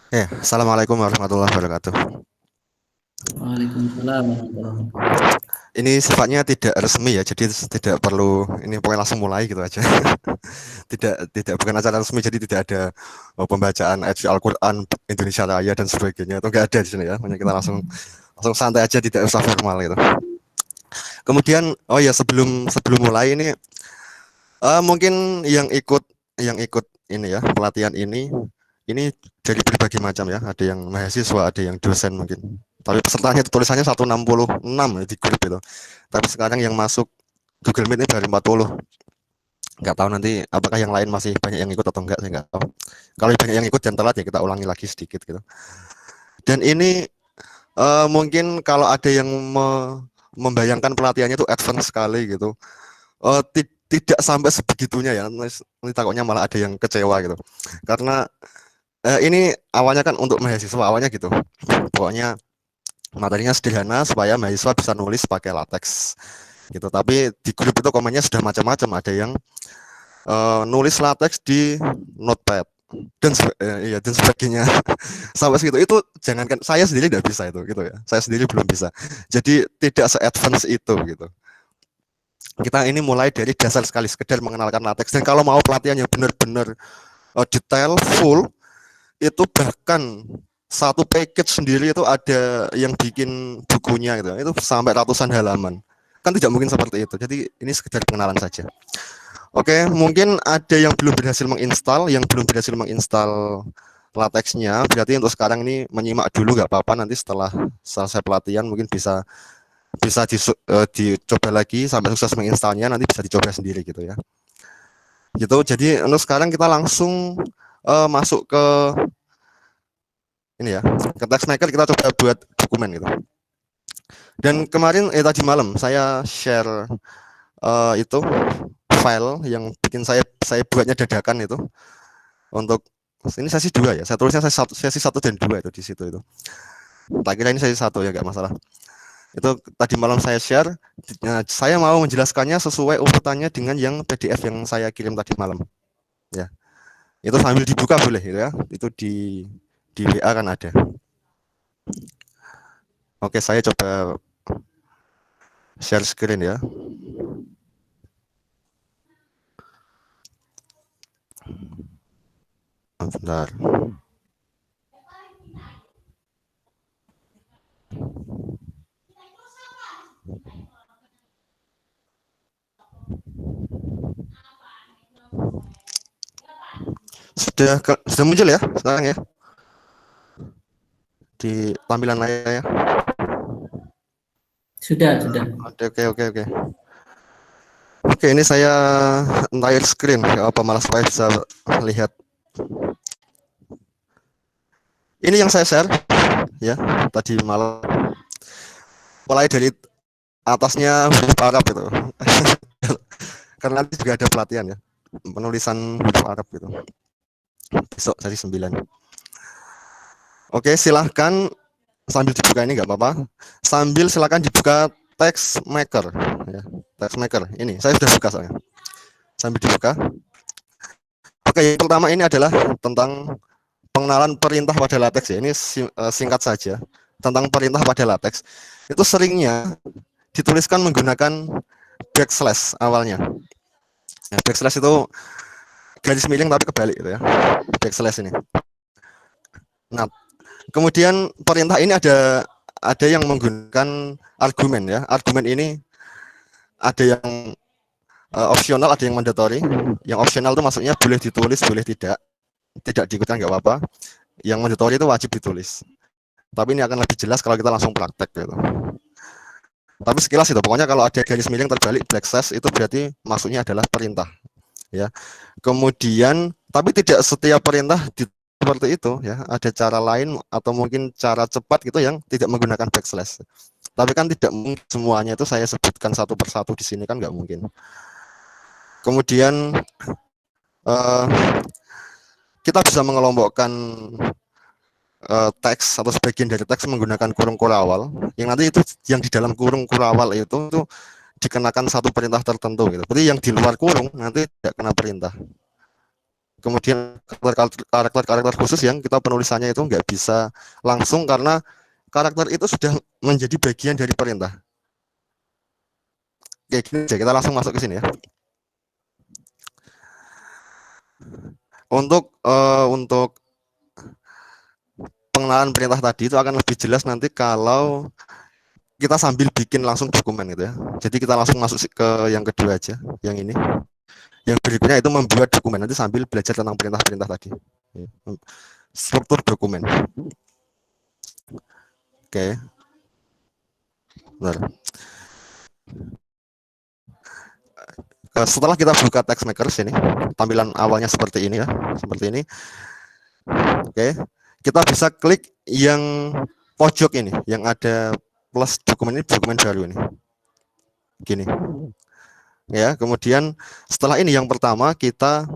Assalamualaikum warahmatullahi wabarakatuh. Waalaikumsalam warahmatullahi wabarakatuh. Ini sifatnya tidak resmi ya, jadi tidak perlu ini pokoknya langsung mulai gitu aja. Tidak bukan acara resmi, jadi tidak ada pembacaan ayat Al-Qur'an Indonesia Raya dan sebagainya. Itu enggak ada di sini ya. Hanya kita langsung langsung santai aja, tidak usah formal gitu. Kemudian oh ya sebelum sebelum mulai ini mungkin yang ikut ini ya, pelatihan ini dari berbagai macam ya. Ada yang mahasiswa, ada yang dosen mungkin. Tapi pesertanya itu tulisannya 166 ya, di grup itu. Tapi sekarang yang masuk Google Meet ini baru 40. Nggak tahu nanti apakah yang lain masih banyak yang ikut atau enggak, saya nggak tahu. Kalau banyak yang ikut dan telat ya kita ulangi lagi sedikit gitu. Dan ini mungkin kalau ada yang membayangkan pelatihannya itu advance sekali gitu. Tidak sampai sebegitunya ya. Nanti takutnya malah ada yang kecewa gitu. Karena ini awalnya kan untuk mahasiswa awalnya gitu. Pokoknya materinya sederhana supaya mahasiswa bisa nulis pakai latex gitu. Tapi di grup itu komennya sudah macam-macam. Ada yang nulis latex di notepad dan iya dan sebagainya. Sampai segitu itu jangankan saya sendiri tidak bisa itu gitu ya. Saya sendiri belum bisa. Jadi tidak se-advance itu gitu. Kita ini mulai dari dasar sekali sekedar mengenalkan latex, dan kalau mau pelatihan yang benar-benar detail full itu bahkan satu package sendiri itu ada yang bikin bukunya gitu. Itu sampai ratusan halaman. Kan tidak mungkin seperti itu. Jadi ini sekedar pengenalan saja. Oke, mungkin ada yang belum berhasil menginstal latexnya. Berarti untuk sekarang ini menyimak dulu nggak apa-apa. Nanti setelah selesai pelatihan mungkin bisa bisa dicoba lagi sampai sukses menginstalnya. Nanti bisa dicoba sendiri gitu ya. Gitu. Jadi untuk sekarang kita langsung masuk ke ini ya, ke TextMaker. Kita coba buat dokumen gitu. Dan kemarin tadi malam saya share itu file yang bikin saya buatnya dadakan itu untuk ini sesi 2 ya. Saya tulisnya sesi 1 dan 2 itu di situ itu. Tak kira ini sesi 1 ya, nggak masalah. Itu tadi malam saya share. Nah, saya mau menjelaskannya sesuai urutannya dengan yang PDF yang saya kirim tadi malam. Ya, itu sambil dibuka boleh ya. Itu di WA kan ada. Oke, saya coba share screen ya. Bentar. Sudah muncul ya sekarang ya di tampilan layar ya. Sudah. Oke. Oke, ini saya entire screen ya, apa malah supaya bisa lihat. Ini yang saya share ya tadi malam. Mulai dari atasnya huruf Arab itu. Karena nanti juga ada pelatihan ya. Penulisan huruf Arab gitu. Besok sesi 9. Oke, silahkan sambil dibuka ini nggak apa-apa. Sambil silahkan dibuka text maker ya. Text maker ini saya sudah buka soalnya. Sambil dibuka. Oke, yang pertama ini adalah tentang pengenalan perintah pada latex ya. Ini singkat saja. Tentang perintah pada latex. Itu seringnya dituliskan menggunakan backslash awalnya. Ya, backslash itu garis miring tapi kebalik gitu ya. Backslash ini. Nah, kemudian perintah ini ada yang menggunakan argumen ya. Argumen ini ada yang opsional, ada yang mandatory. Yang opsional itu maksudnya boleh ditulis, boleh tidak. Tidak diikutkan nggak apa-apa. Yang mandatory itu wajib ditulis. Tapi ini akan lebih jelas kalau kita langsung praktek gitu. Tapi sekilas itu, pokoknya kalau ada garis miring terbalik backslash itu berarti maksudnya adalah perintah. Ya. Kemudian, tapi tidak setiap perintah seperti itu ya. Ada cara lain atau mungkin cara cepat gitu yang tidak menggunakan backslash. Tapi kan tidak mungkin semuanya itu saya sebutkan satu persatu di sini, kan nggak mungkin. Kemudian kita bisa mengelompokkan teks atau sebagian dari teks menggunakan kurung kurawal, yang nanti itu yang di dalam kurung kurawal itu dikenakan satu perintah tertentu gitu. Berarti yang di luar kurung nanti tidak kena perintah. Kemudian karakter khusus yang kita penulisannya itu nggak bisa langsung karena karakter itu sudah menjadi bagian dari perintah. Oke, gini aja, kita langsung masuk ke sini ya. Untuk pengenalan perintah tadi itu akan lebih jelas nanti kalau kita sambil bikin langsung dokumen gitu ya. Jadi kita langsung masuk ke yang kedua aja, yang ini. Yang berikutnya itu membuat dokumen, nanti sambil belajar tentang perintah-perintah tadi. Struktur dokumen. Oke. Benar. Setelah kita buka TextMaker ini, tampilan awalnya seperti ini ya, seperti ini. Oke, kita bisa klik yang pojok ini, yang ada plus dokumen ini, dokumen baru ini. Gini. Ya, kemudian setelah ini yang pertama kita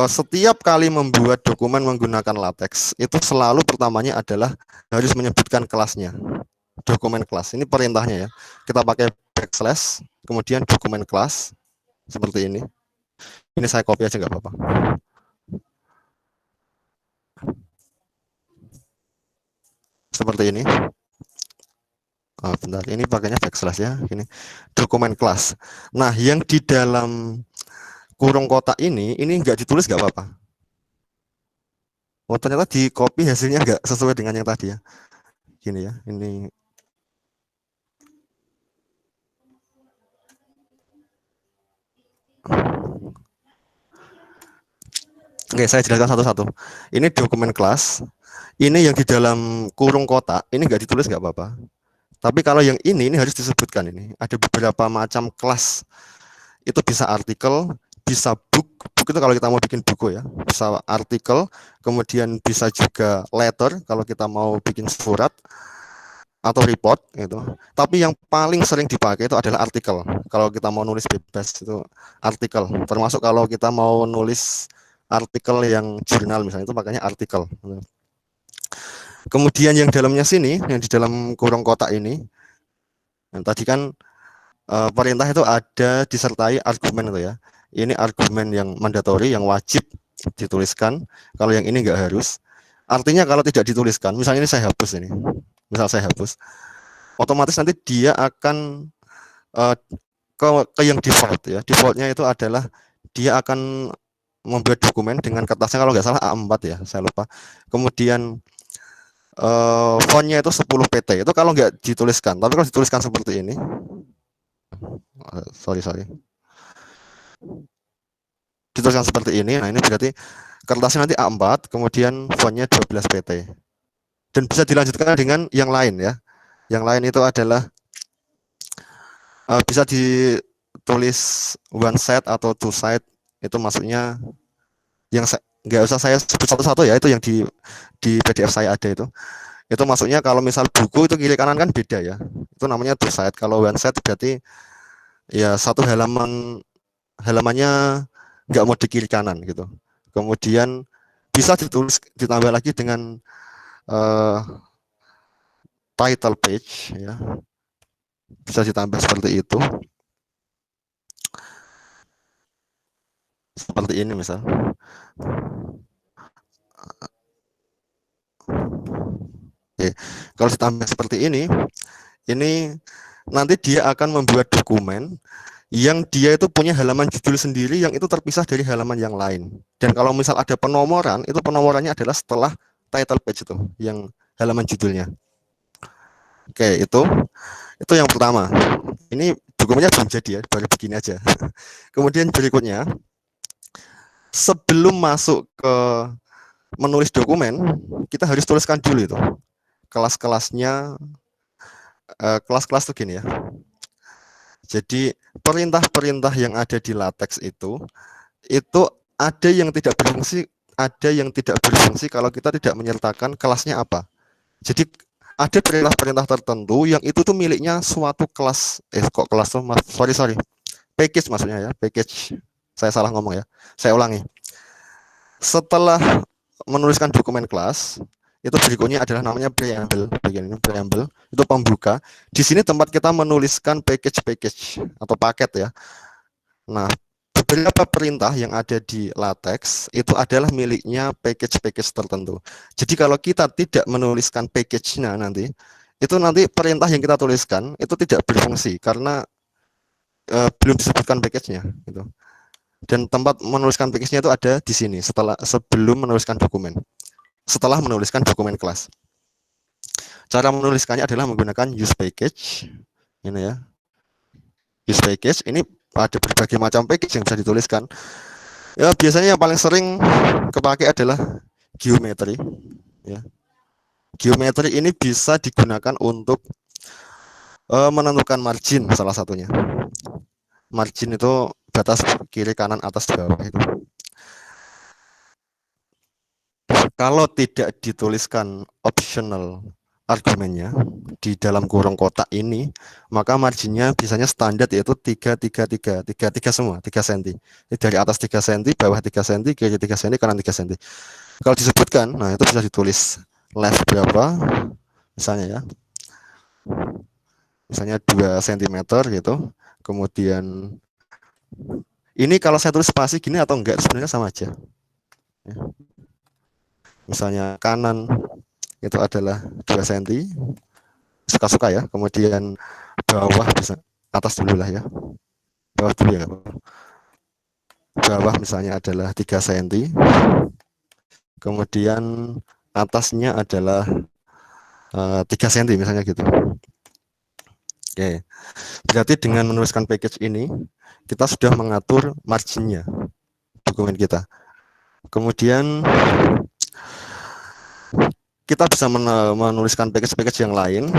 setiap kali membuat dokumen menggunakan latex itu selalu pertamanya adalah harus menyebutkan kelasnya, dokumen kelas. Ini perintahnya ya. Kita pakai backslash, kemudian dokumen kelas seperti ini. Ini saya copy aja nggak apa-apa. Seperti ini. Oh, bentar, ini pakainya backslash ya. Ini dokumen kelas. Nah, yang di dalam kurung kotak ini nggak ditulis nggak apa-apa. Oh, ternyata di copy hasilnya nggak sesuai dengan yang tadi ya. Gini ya, ini. Oke, saya jelaskan satu-satu. Ini dokumen kelas. Ini yang di dalam kurung kotak, ini nggak ditulis nggak apa-apa. Tapi kalau yang ini harus disebutkan ini. Ada beberapa macam kelas. Itu bisa artikel, bisa book. Book itu kalau kita mau bikin buku ya. Bisa artikel, kemudian bisa juga letter kalau kita mau bikin surat atau report gitu. Tapi yang paling sering dipakai itu adalah artikel. Kalau kita mau nulis bebas itu artikel. Termasuk kalau kita mau nulis artikel yang jurnal misalnya itu makanya artikel. Kemudian yang dalamnya sini, yang di dalam kurung kotak ini, yang tadi kan perintah itu ada disertai argumen itu ya. Ini argumen yang mandatori, yang wajib dituliskan. Kalau yang ini nggak harus. Artinya kalau tidak dituliskan, misalnya ini saya hapus ini, misal saya hapus, otomatis nanti dia akan ke yang default ya. Defaultnya itu adalah dia akan membuat dokumen dengan kertasnya kalau nggak salah A4 ya, saya lupa. Kemudian fontnya itu 10 pt itu kalau nggak dituliskan, tapi kalau dituliskan seperti ini, sorry dituliskan seperti ini, nah ini berarti kertasnya nanti A4 kemudian fontnya 12 pt dan bisa dilanjutkan dengan yang lain ya. Yang lain itu adalah bisa ditulis one side atau two side, itu maksudnya yang nggak usah saya sebut satu-satu ya, itu yang di PDF saya ada itu maksudnya kalau misal buku itu kiri kanan kan beda ya, itu namanya two side. Kalau one side berarti ya satu halamannya nggak mau di kiri kanan gitu. Kemudian bisa ditulis ditambah lagi dengan title page ya, bisa ditambah seperti itu, seperti ini misal. Oke, kalau ditambah seperti ini nanti dia akan membuat dokumen yang dia itu punya halaman judul sendiri yang itu terpisah dari halaman yang lain. Dan kalau misal ada penomoran, itu penomorannya adalah setelah title page itu, yang halaman judulnya. Oke, itu yang pertama. Ini dokumennya belum jadi ya, baru begini aja. Kemudian berikutnya, sebelum masuk ke menulis dokumen, kita harus tuliskan dulu itu kelas-kelasnya. Kelas-kelas tuh gini ya. Jadi perintah-perintah yang ada di latex itu ada yang tidak berfungsi, ada yang tidak berfungsi kalau kita tidak menyertakan kelasnya apa. Jadi ada perintah-perintah tertentu yang itu tuh miliknya suatu kelas. Kok kelas tuh? Sorry. Package maksudnya ya, package. Saya salah ngomong ya. Saya ulangi. Setelah menuliskan dokumen kelas, itu berikutnya adalah namanya preamble. Bagian ini preamble, itu pembuka. Di sini tempat kita menuliskan package atau paket ya. Nah, beberapa perintah yang ada di LaTeX itu adalah miliknya package-package tertentu. Jadi kalau kita tidak menuliskan package-nya nanti, itu nanti perintah yang kita tuliskan itu tidak berfungsi karena belum disebutkan package-nya gitu. Dan tempat menuliskan package-nya itu ada di sini sebelum menuliskan dokumen. Setelah menuliskan dokumen kelas. Cara menuliskannya adalah menggunakan use package. Ini ya. Use package ini ada berbagai macam package yang bisa dituliskan. Ya, biasanya yang paling sering kepake adalah geometry. Ya. Geometry ini bisa digunakan untuk menentukan margin salah satunya. Margin itu batas kiri, kanan, atas, bawah itu. Kalau tidak dituliskan optional argumennya di dalam kurung kotak ini, maka marginnya biasanya standar yaitu 3 semua, 3 cm. Ini dari atas 3 cm, bawah 3 cm, kiri 3 cm, kanan 3 cm. Kalau disebutkan, nah itu bisa ditulis left berapa, misalnya ya. Misalnya 2 cm gitu. Kemudian ini kalau saya tulis spasi gini atau enggak sebenarnya sama aja. Misalnya kanan itu adalah 2 cm, suka-suka ya. Kemudian bawah bisa atas dulu lah ya, bawah dulu ya. Bawah misalnya adalah 3 cm, kemudian atasnya adalah 3 cm misalnya gitu. Oke, berarti dengan menuliskan package ini kita sudah mengatur marginnya dokumen kita. Kemudian kita bisa menuliskan package-package yang lain.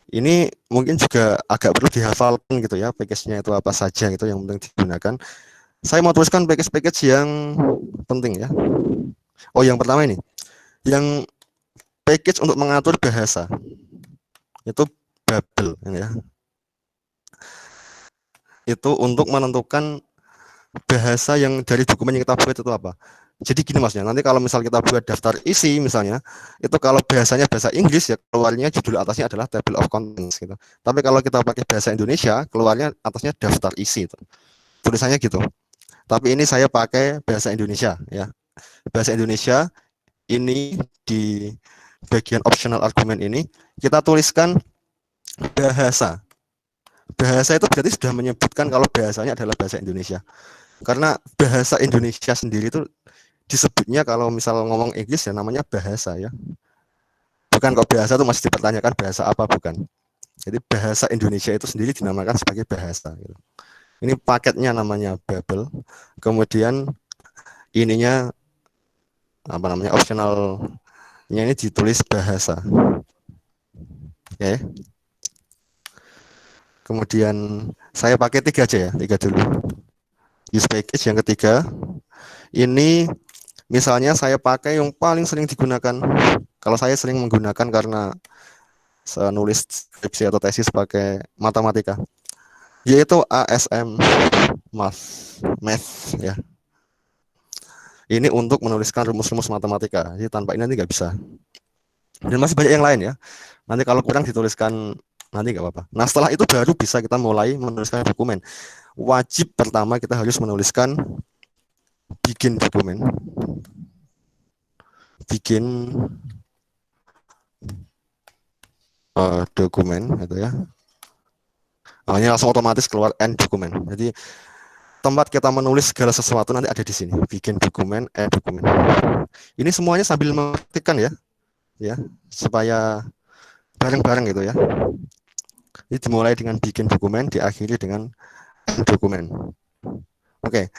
Ini mungkin juga agak perlu dihafalkan gitu ya, package-nya itu apa saja gitu yang penting digunakan. Saya mau tuliskan package-package yang penting ya. Oh, yang pertama ini, yang package untuk mengatur bahasa itu Babel ya. Itu untuk menentukan bahasa yang dari dokumen yang kita buat itu apa. Jadi gini maksudnya, nanti kalau misal kita buat daftar isi misalnya, itu kalau bahasanya bahasa Inggris ya keluarnya judul atasnya adalah table of contents gitu. Tapi kalau kita pakai bahasa Indonesia, keluarnya atasnya daftar isi itu. Tulisannya gitu. Tapi ini saya pakai bahasa Indonesia ya. Bahasa Indonesia ini di bagian optional argument ini kita tuliskan bahasa. Bahasa itu berarti sudah menyebutkan kalau bahasanya adalah bahasa Indonesia. Karena bahasa Indonesia sendiri itu disebutnya kalau misal ngomong Inggris ya namanya bahasa ya. Bukan kok bahasa itu masih dipertanyakan bahasa apa bukan. Jadi bahasa Indonesia itu sendiri dinamakan sebagai bahasa. Gitu. Ini paketnya namanya Babel. Kemudian ininya apa namanya optionalnya ini ditulis bahasa. Oke. Kemudian saya pakai 3 aja ya, 3 dulu. Use package yang ketiga. Ini misalnya saya pakai yang paling sering digunakan. Kalau saya sering menggunakan karena saya nulis skripsi atau tesis pakai matematika, yaitu ASM math ya. Ini untuk menuliskan rumus-rumus matematika. Jadi tanpa ini nanti nggak bisa. Dan masih banyak yang lain ya. Nanti kalau kurang dituliskan nanti nggak apa-apa. Nah setelah itu baru bisa kita mulai menuliskan dokumen. Wajib pertama kita harus menuliskan bikin dokumen. Bikin dokumen gitu ya. Nah, ini langsung otomatis keluar end dokumen. Jadi tempat kita menulis segala sesuatu nanti ada di sini. Bikin dokumen, end dokumen. Ini semuanya sambil mengetikkan ya, supaya bareng-bareng gitu ya. Ini dimulai dengan bikin dokumen, diakhiri dengan end dokumen. Oke.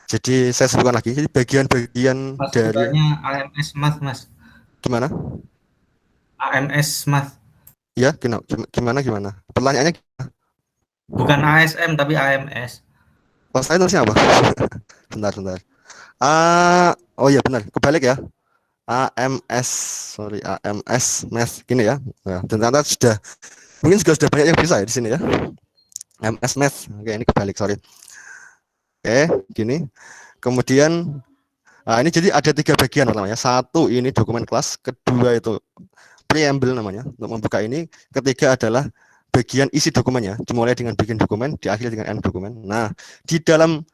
Jadi saya sebutkan lagi. Jadi bagian-bagian dari AMS Math, Mas. Gimana? AMS Math. Ya, gimana? Pertanyaannya bukan ASM tapi AMS. Oh, saya nulisnya apa? bentar. Oh iya benar, kebalik ya. AMS, sorry, AMS Math gini ya. Nah, dan ternyata mungkin sudah banyak yang bisa ya di sini ya. AMS Math. Oke, ini kebalik, sorry. Oke, gini. Kemudian ini jadi ada 3 bagian namanya. 1 ini dokumen kelas, kedua itu preamble namanya untuk membuka ini, ketiga adalah bagian isi dokumennya, dimulai dengan bikin dokumen, diakhiri dengan end dokumen. Nah, di dalam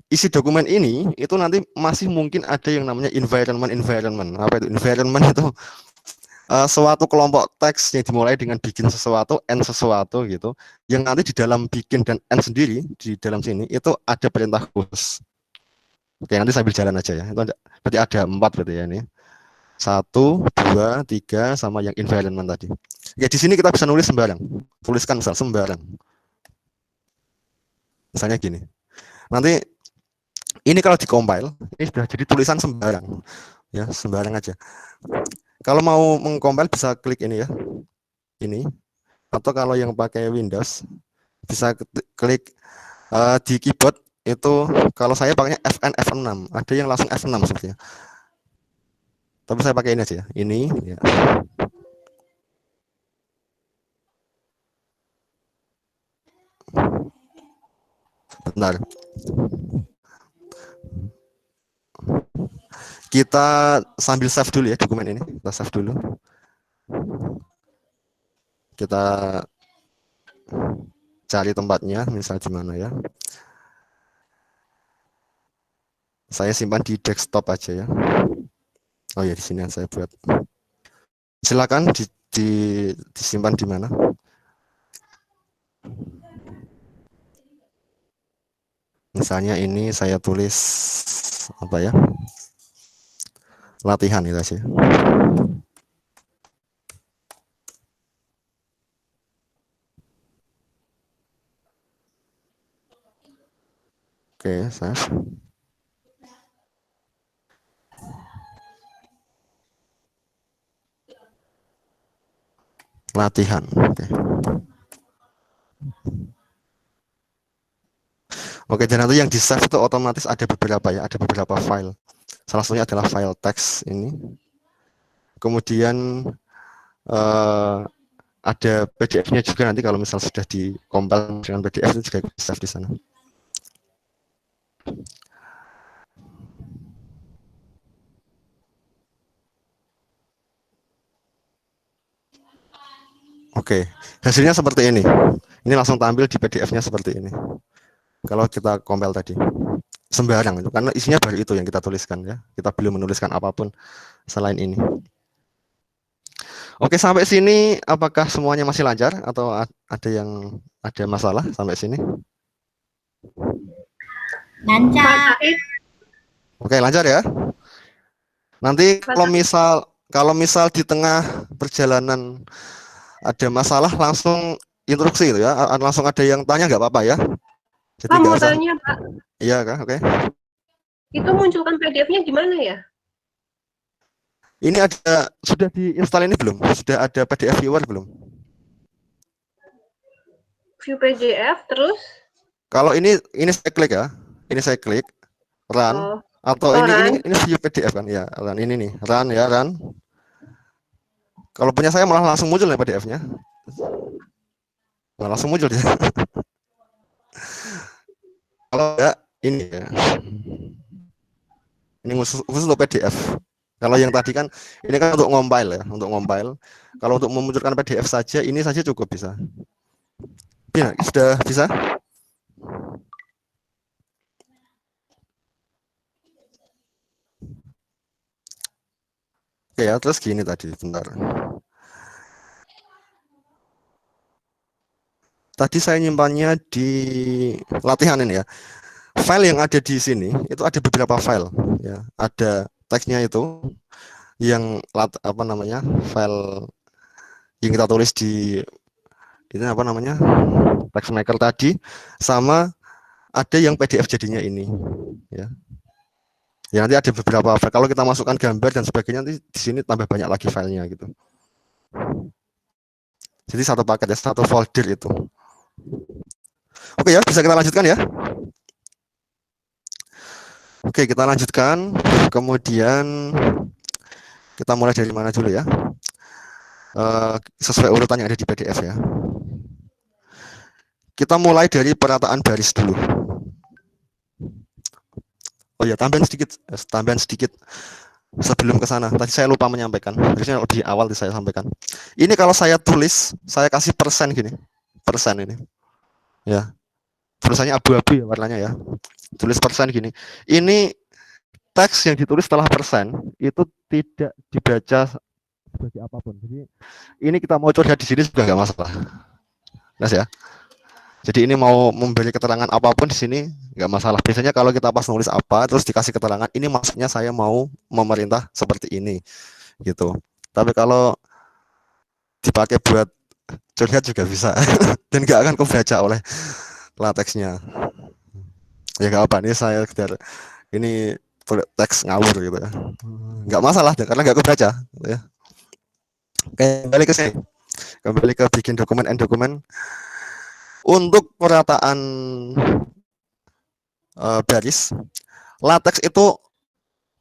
isi dokumen ini itu nanti masih mungkin ada yang namanya environment. Apa itu environment? Itu suatu kelompok teks yang dimulai dengan bikin sesuatu, end sesuatu gitu, yang nanti di dalam bikin dan end sendiri di dalam sini itu ada perintah khusus. Oke, nanti sambil jalan aja ya. Itu berarti ada 4 berarti ya ini. 1, 2, 3 sama yang environment tadi. Ya di sini kita bisa nulis sembarang. Tuliskan misal sembarang. Misalnya gini. Nanti ini kalau di-compile, ini sudah jadi tulisan sembarang. Ya, sembarang aja. Kalau mau meng-compile bisa klik ini ya. Ini. Atau kalau yang pakai Windows bisa klik di keyboard itu, kalau saya pakainya Fn F6. Ada yang langsung F6 sepertinya. Tapi saya pakai ini aja ya. Ini ya. Bentar. Kita sambil save dulu ya dokumen ini. Kita save dulu. Kita cari tempatnya, misal di mana ya. Saya simpan di desktop aja ya. Oh ya, di sini saya buat. Silakan disimpan di mana. Misalnya ini saya tulis apa ya? Latihan itu aja. Oke, save. Latihan. Oke. Oke, dan nanti yang di save itu otomatis ada beberapa ya, ada beberapa file. Salah satunya adalah file teks ini. Kemudian ada PDF-nya juga nanti kalau misal sudah di-compile dengan PDF itu juga bisa save di sana. Oke, hasilnya seperti ini. Ini langsung tampil di PDF-nya seperti ini. Kalau kita compile tadi, sembarang itu, karena isinya baru itu yang kita tuliskan ya. Kita belum menuliskan apapun selain ini. Oke, sampai sini apakah semuanya masih lancar atau ada yang ada masalah sampai sini? Lancar. Oke, lancar ya. Nanti kalau misal di tengah perjalanan ada masalah langsung instruksi itu ya, langsung ada yang tanya nggak apa-apa ya. Jadi Pak, mau usah. tanya Pak. Iya kah? Oke. Itu munculkan PDF-nya gimana ya? Ini sudah diinstal ini belum? Sudah ada PDF viewer belum? View PDF terus? Kalau ini saya klik ya. Ini saya klik run atau ini view PDF kan ya, run ini nih, run ya, run. Kalau punya saya malah langsung muncul ya PDF-nya. Malah langsung muncul dia. Kalau ya ini ya. Ini khusus untuk PDF. Kalau yang tadi kan ini kan untuk ngompile ya, untuk ngompile. Kalau untuk memunculkan PDF saja ini saja cukup bisa. Ya, sudah bisa? Oke ya, terus gini tadi, bentar. Tadi saya nyimpannya di latihan ini ya. File yang ada di sini itu ada beberapa file ya. Ada teksnya itu yang apa namanya? File yang kita tulis di itu apa namanya? Text maker tadi, sama ada yang PDF jadinya ini ya. Ya nanti ada beberapa file. Kalau kita masukkan gambar dan sebagainya nanti di sini tambah banyak lagi filenya gitu. Jadi satu paket ya, satu folder itu. Oke ya, bisa kita lanjutkan ya. Oke, kita lanjutkan. Kemudian kita mulai dari mana dulu ya? Sesuai urutan yang ada di PDF ya. Kita mulai dari perataan baris dulu. Oh ya, tambahan sedikit. Sebelum ke sana, tadi saya lupa menyampaikan. Harusnya di awal saya sampaikan. Ini kalau saya tulis, saya kasih persen gini. Persen ini. Ya. Tulisannya abu-abu ya warnanya ya. Tulis persen gini. Ini teks yang ditulis setelah persen itu tidak dibaca sebagai apapun. Jadi ini kita mau curhat di sini juga nggak masalah. Mas ya. Jadi ini mau memberi keterangan apapun di sini nggak masalah. Biasanya kalau kita pas nulis apa terus dikasih keterangan, ini maksudnya saya mau memerintah seperti ini, gitu. Tapi kalau dipakai buat curhat juga bisa dan nggak akan kebaca oleh lateksnya. Ya nggak apa, ini saya sekedar ini teks ngawur gitu ya. Nggak masalah karena nggak kebaca. Gitu ya. Kembali ke sini, kembali ke bikin dokumen and dokumen. Untuk perataan baris, latex itu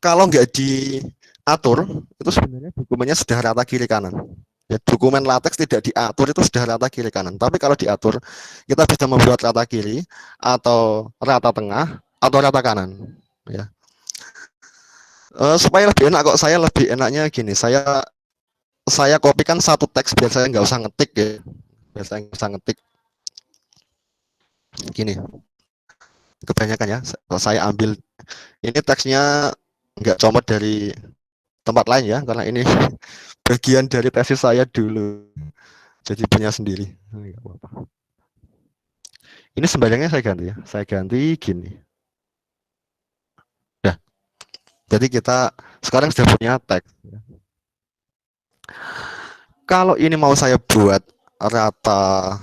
kalau nggak diatur, itu sebenarnya dokumennya sudah rata kiri kanan. Ya, dokumen latex tidak diatur itu sudah rata kiri kanan. Tapi kalau diatur, kita bisa membuat rata kiri atau rata tengah atau rata kanan. Ya. Supaya lebih enak kok, saya lebih enaknya gini. Saya kopikan satu teks biar saya nggak usah ngetik ya. Biar saya nggak usah ngetik. Gini. Kebanyakan ya, saya ambil ini teksnya nggak comot dari tempat lain ya, karena ini bagian dari tesis saya dulu, jadi punya sendiri. Ini sembarangnya saya ganti ya, saya ganti gini. Nah, jadi kita sekarang sudah punya teks. Kalau ini mau saya buat rata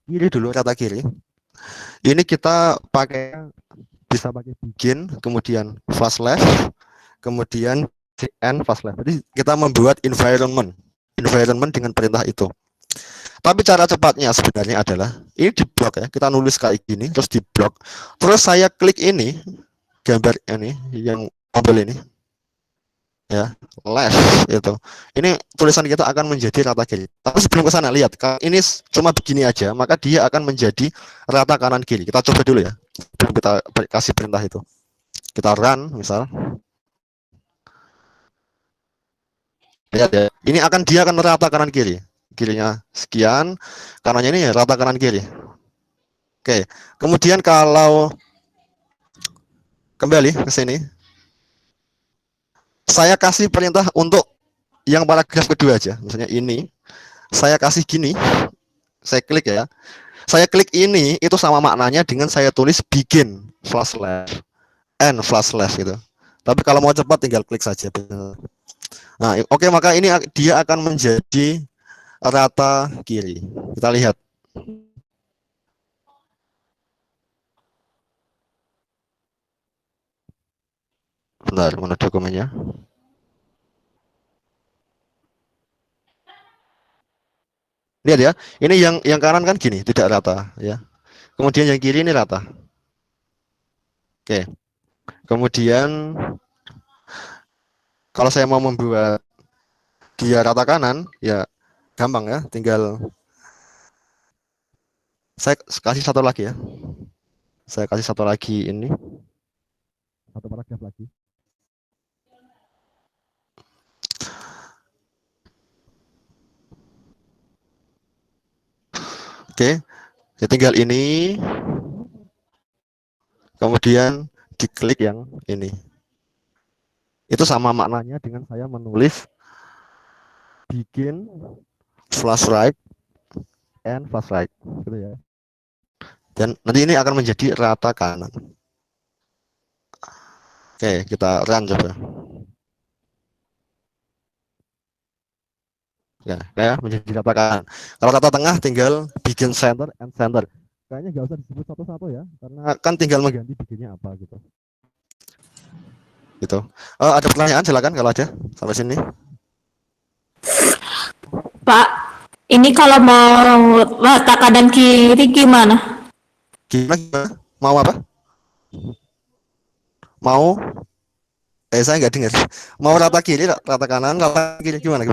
kiri dulu, rata kiri. Ini kita bisa pakai begin, kemudian fast left, kemudian end fast left. Jadi kita membuat environment dengan perintah itu. Tapi cara cepatnya sebenarnya adalah ini di blok ya. Kita nulis kayak gini, terus di blok. Terus saya klik ini, gambar ini yang mobil ini. Ya, left itu. Ini tulisan kita akan menjadi rata kiri. Tapi sebelum ke sana lihat, kalau ini cuma begini aja, maka dia akan menjadi rata kanan kiri. Kita coba dulu ya. Sebelum kita kasih perintah itu. Kita run misal. Lihat ya. Ini dia akan rata kanan kiri. Kirinya sekian, kanannya ini ya rata kanan kiri. Oke. Kemudian kalau kembali ke sini, saya kasih perintah untuk yang paragraf kedua aja. Misalnya ini, saya kasih gini, saya klik ya. Saya klik ini, itu sama maknanya dengan saya tulis begin flash left, end flash left gitu. Tapi kalau mau cepat tinggal klik saja. Nah, oke, maka ini dia akan menjadi rata kiri. Kita lihat. Bentar, mana dokumennya? Lihat ya, ini yang kanan kan gini, tidak rata ya. Kemudian yang kiri ini rata. Oke. Kemudian kalau saya mau membuat dia rata kanan, ya gampang ya, tinggal saya kasih satu lagi ya. Saya kasih satu lagi ini. Satu paragraf lagi. Oke, ya tinggal ini. Kemudian diklik yang ini. Itu sama maknanya dengan saya menulis bikin flash right and flash right, gitu ya. Dan nanti ini akan menjadi rata kanan. Oke, kita run coba. Ya, menjadi rata kanan. Kalau rata tengah tinggal bikin center and center. Kayaknya nggak usah disebut satu-satu ya, karena kan tinggal mengganti bikinnya apa gitu. Gitu. Ada pertanyaan silakan kalau ada sampai sini. Pak, ini kalau mau rata kanan kiri gimana? Gimana? Mau apa? Mau? Saya nggak dengar. Mau rata kiri, rata kanan, rata kiri gimana?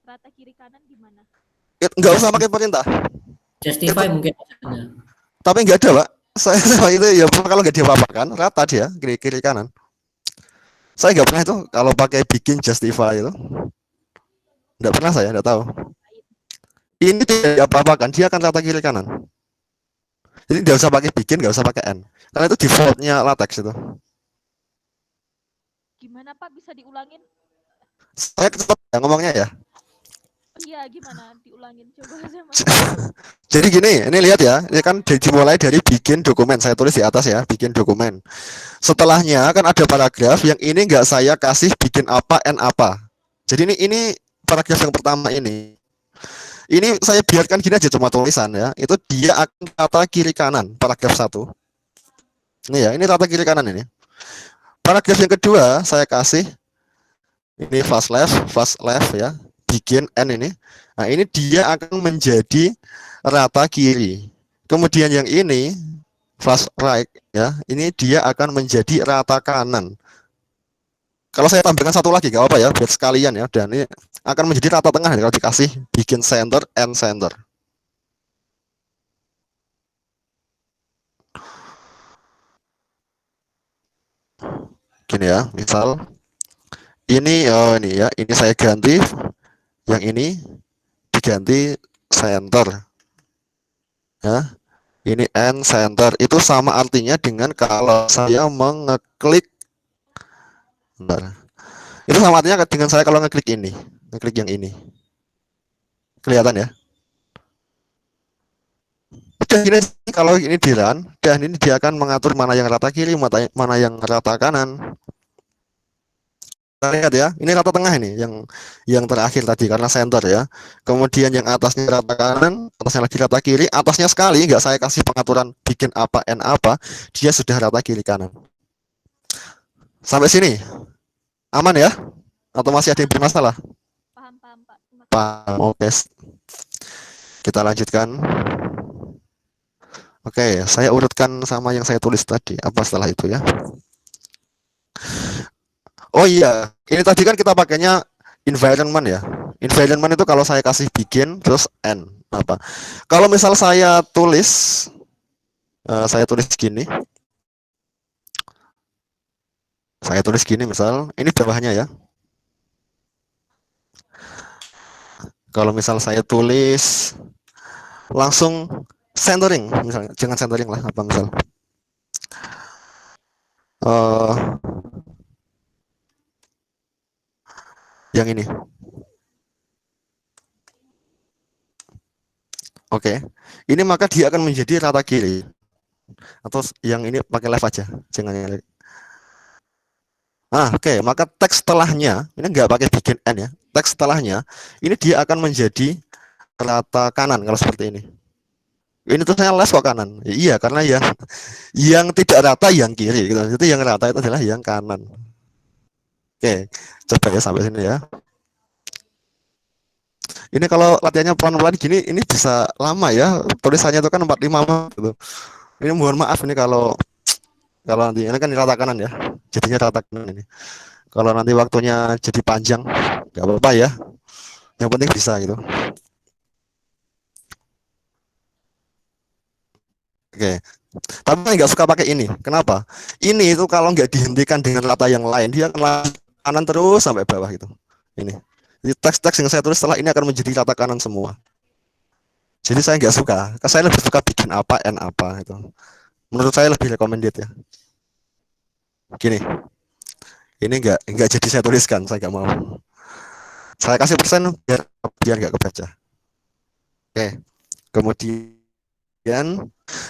Rata kiri kanan gimana? Nggak usah pakai perintah. Justify mungkin maksudnya. Tapi nggak ada, Pak. Saya sama itu ya kalau nggak diapa-apakan rata dia kiri kiri kanan. Saya nggak pernah itu kalau pakai bikin justify itu, nggak pernah, saya nggak tahu. Ini tidak diapa-apakan, dia akan rata kiri kanan. Jadi nggak usah pakai bikin, nggak usah pakai n, karena itu defaultnya latex itu. Gimana Pak, bisa diulangin? Saya cepat ya ngomongnya ya. Iya, gimana? Diulangin coba saya Mas. Jadi gini, ini lihat ya, ini kan dimulai dari bikin dokumen. Saya tulis di atas ya, bikin dokumen. Setelahnya kan ada paragraf yang ini nggak saya kasih bikin apa n apa. Jadi ini paragraf yang pertama ini. Ini saya biarkan gini aja cuma tulisan ya. Itu dia akan rata kiri kanan paragraf 1. Ini ya, ini rata kiri kanan ini. Paragraf yang kedua saya kasih ini fast left ya. Bikin n ini. Nah, ini dia akan menjadi rata kiri. Kemudian yang ini fast right ya, ini dia akan menjadi rata kanan. Kalau saya tambahkan satu lagi gak apa ya, biar sekalian ya, dan ini akan menjadi rata tengah kalau dikasih bikin center and center. Gini ya, misal ini ini ya, ini saya ganti, yang ini diganti center ya, ini and center. Itu sama artinya dengan kalau saya mengeklik, bentar, itu sama artinya dengan saya kalau ngeklik ini, ngeklik yang ini, kelihatan ya. Udah gini, kalau ini di run, dan ini dia akan mengatur mana yang rata kiri, mana yang rata kanan. Kita lihat ya, ini rata tengah ini, yang terakhir tadi karena center ya. Kemudian yang atasnya rata kanan, atasnya lagi rata kiri, atasnya sekali nggak saya kasih pengaturan bikin apa n apa, dia sudah rata kiri kanan. Sampai sini aman ya? Atau masih ada yang bermasalah? Paham, Pak. Paham, oke. Kita lanjutkan. Oke, saya urutkan sama yang saya tulis tadi. Apa setelah itu ya? Oh iya, ini tadi kan kita pakainya environment ya. Environment itu kalau saya kasih bikin terus n apa? Kalau misal saya tulis gini. Saya tulis gini misal, ini bawahnya ya. Kalau misal saya tulis langsung centering misalnya, jangan centering lah, apa misal yang ini. Oke, ini maka dia akan menjadi rata kiri. Atau yang ini pakai left aja, jangan yang left. Oke, maka teks setelahnya ini nggak pakai bikin n ya. Teks setelahnya ini dia akan menjadi rata kanan kalau seperti ini. Ini tuh saya left kok kanan. Ya, iya, karena yang tidak rata yang kiri gitu. Jadi yang rata itu adalah yang kanan. Oke, coba ya sampai sini ya. Ini kalau latihannya pelan-pelan gini, ini bisa lama ya. Tulisannya itu kan 45 menit gitu. Ini mohon maaf ini kalau nanti ini kan rata kanan ya. Jadinya rata kanan ini. Kalau nanti waktunya jadi panjang, nggak apa-apa ya. Yang penting bisa gitu. Oke. Tapi saya nggak suka pakai ini. Kenapa? Ini itu kalau nggak dihentikan dengan rata yang lain, dia akan kanan terus sampai bawah gitu. Ini. Jadi teks-teks yang saya tulis setelah ini akan menjadi rata kanan semua. Jadi saya nggak suka. Saya lebih suka bikin apa n apa itu. Menurut saya lebih recommended ya. Gini. Ini nggak jadi saya tuliskan, saya nggak mau. Saya kasih persen biar nggak kebaca. Oke. Kemudian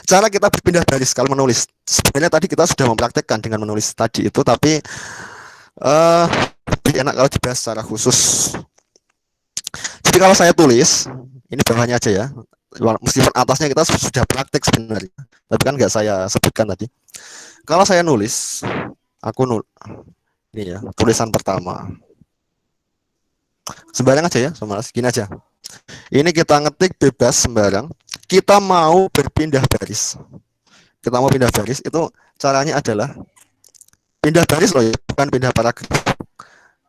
cara kita berpindah baris kalau menulis. Sebenarnya tadi kita sudah mempraktekkan dengan menulis tadi itu, tapi lebih enak kalau dibahas secara khusus. Jadi kalau saya tulis, ini bawahnya aja ya. Meskipun atasnya kita sudah praktek sebenarnya, tapi kan nggak saya sebutkan tadi. Kalau saya nulis, ini ya, tulisan pertama. Sembarang aja ya, sama segini aja. Ini kita ngetik bebas sembarang. Kita mau berpindah baris. Kita mau pindah baris, itu caranya adalah pindah baris loh ya, bukan pindah paragraf.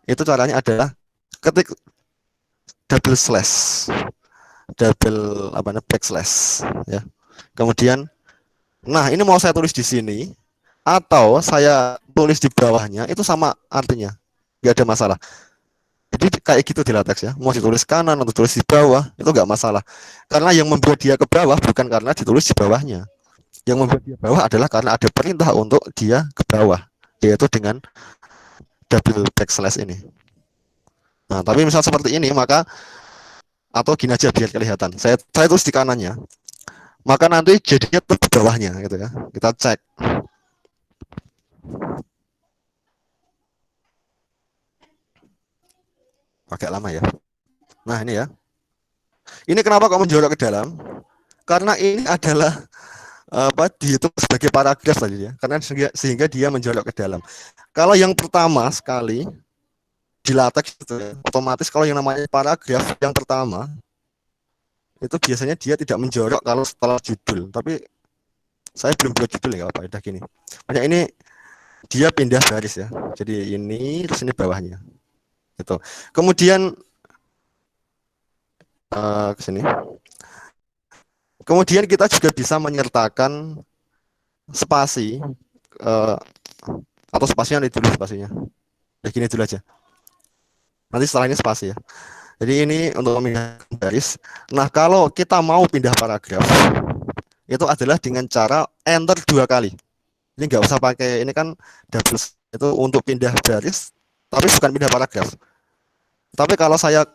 Itu caranya adalah ketik backslash ya. Kemudian Nah, ini mau saya tulis di sini atau saya tulis di bawahnya itu sama artinya. Nggak ada masalah. Jadi kayak gitu di latex ya. Mau ditulis kanan atau tulis di bawah itu nggak masalah. Karena yang membuat dia ke bawah bukan karena ditulis di bawahnya. Yang membuat dia bawah adalah karena ada perintah untuk dia ke bawah, yaitu dengan double backslash ini. Nah, tapi misal seperti ini maka atau gini aja biar kelihatan. Saya tulis di kanannya. Maka nanti jadinya di bawahnya gitu ya. Kita cek. Agak lama ya. Nah, ini ya. Ini kenapa kok menjorok ke dalam? Karena ini adalah dihitung sebagai paragraf tadi ya. Karena sehingga dia menjorok ke dalam. Kalau yang pertama sekali di latex itu ya, otomatis kalau yang namanya paragraf yang pertama itu biasanya dia tidak menjorok kalau setelah judul. Tapi saya belum buat judul ya, apa udah gini. Makanya ini dia pindah baris ya. Jadi ini terus ini bawahnya. Gitu. Kemudian ke sini. Kemudian kita juga bisa menyertakan spasi atau spasinya dulu spasinya. Ya gini dulu aja. Nanti setelah ini spasi ya. Jadi ini untuk memindahkan baris. Nah, kalau kita mau pindah paragraf, itu adalah dengan cara enter 2 kali. Ini nggak usah pakai, ini kan double itu untuk pindah baris, tapi bukan pindah paragraf. Tapi kalau saya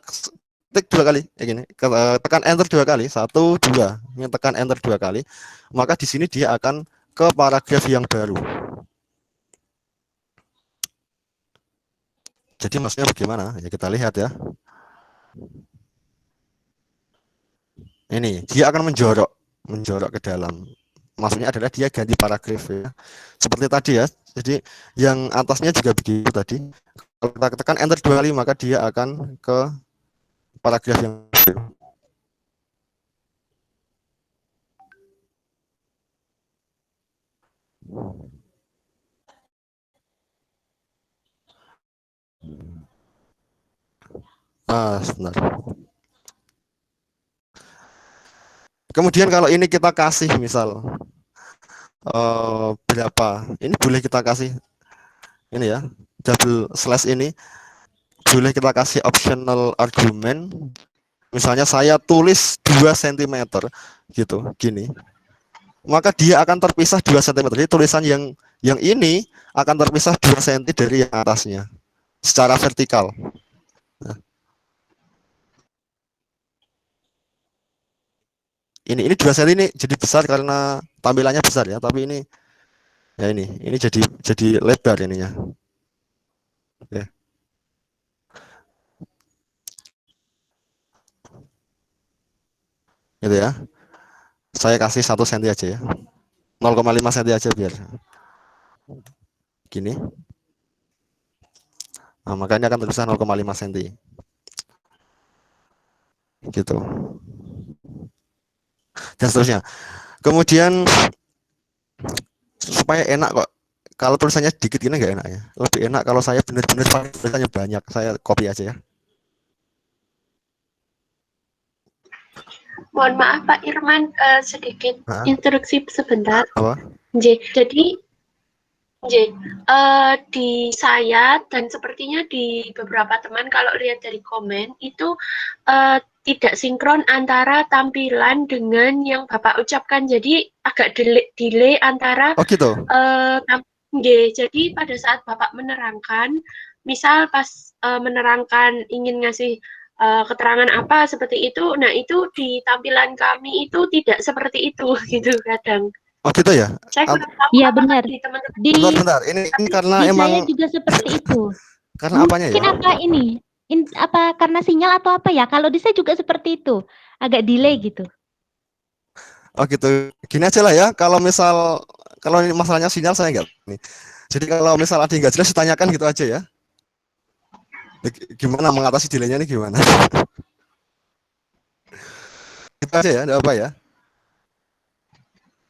tik 2 kali, kayak gini, tekan enter 2 kali, 1, 2, ini tekan enter 2 kali, maka di sini dia akan ke paragraf yang baru. Jadi maksudnya bagaimana? Ya kita lihat ya. Ini dia akan menjorok ke dalam. Maksudnya adalah dia ganti paragraf ya. Seperti tadi ya. Jadi yang atasnya juga begitu tadi. Kalau kita tekan enter 2 kali maka dia akan ke paragraf yang baru. Sebentar. Kemudian kalau ini kita kasih misal berapa, ini boleh kita kasih ini ya, double slash ini boleh kita kasih optional argument. Misalnya saya tulis 2 cm gitu, gini. Maka dia akan terpisah 2 cm. Jadi tulisan yang ini akan terpisah 2 cm dari yang atasnya secara vertikal. Nah. Ini 2 cm ini jadi besar karena tampilannya besar ya, tapi ini ya ini jadi lebar ininya. Oke. Gitu ya. Saya kasih 1 cm aja ya. 0,5 cm aja biar gini. Nah, makanya akan terpisah 0,5 cm. Gitu. Dan seterusnya. Kemudian supaya enak kok. Kalau tulisannya dikit gini nggak enak ya. Lebih enak kalau saya benar-benar pakai tulisannya banyak. Saya copy aja ya. Mohon maaf Pak Irman, sedikit instruksi sebentar. Apa? Jadi di saya dan sepertinya di beberapa teman kalau lihat dari komen itu tidak sinkron antara tampilan dengan yang Bapak ucapkan. Jadi agak delay antara gitu. Jadi pada saat Bapak menerangkan, misal pas menerangkan ingin ngasih keterangan apa seperti itu, nah itu di tampilan kami itu tidak seperti itu gitu kadang. Gitu ya? Iya benar. Bentar. Ini karena di emang saya juga seperti itu. Karena apanya ya? Mungkin apa ini? Apa karena sinyal atau apa ya? Kalau di saya juga seperti itu, agak delay gitu. Gitu. Gini aja lah ya. Kalau ini masalahnya sinyal saya enggak. Jadi kalau misal ada yang nggak jelas ditanyakan gitu aja ya. Gimana mengatasi delaynya ini gimana? Gitu aja ya, enggak apa ya.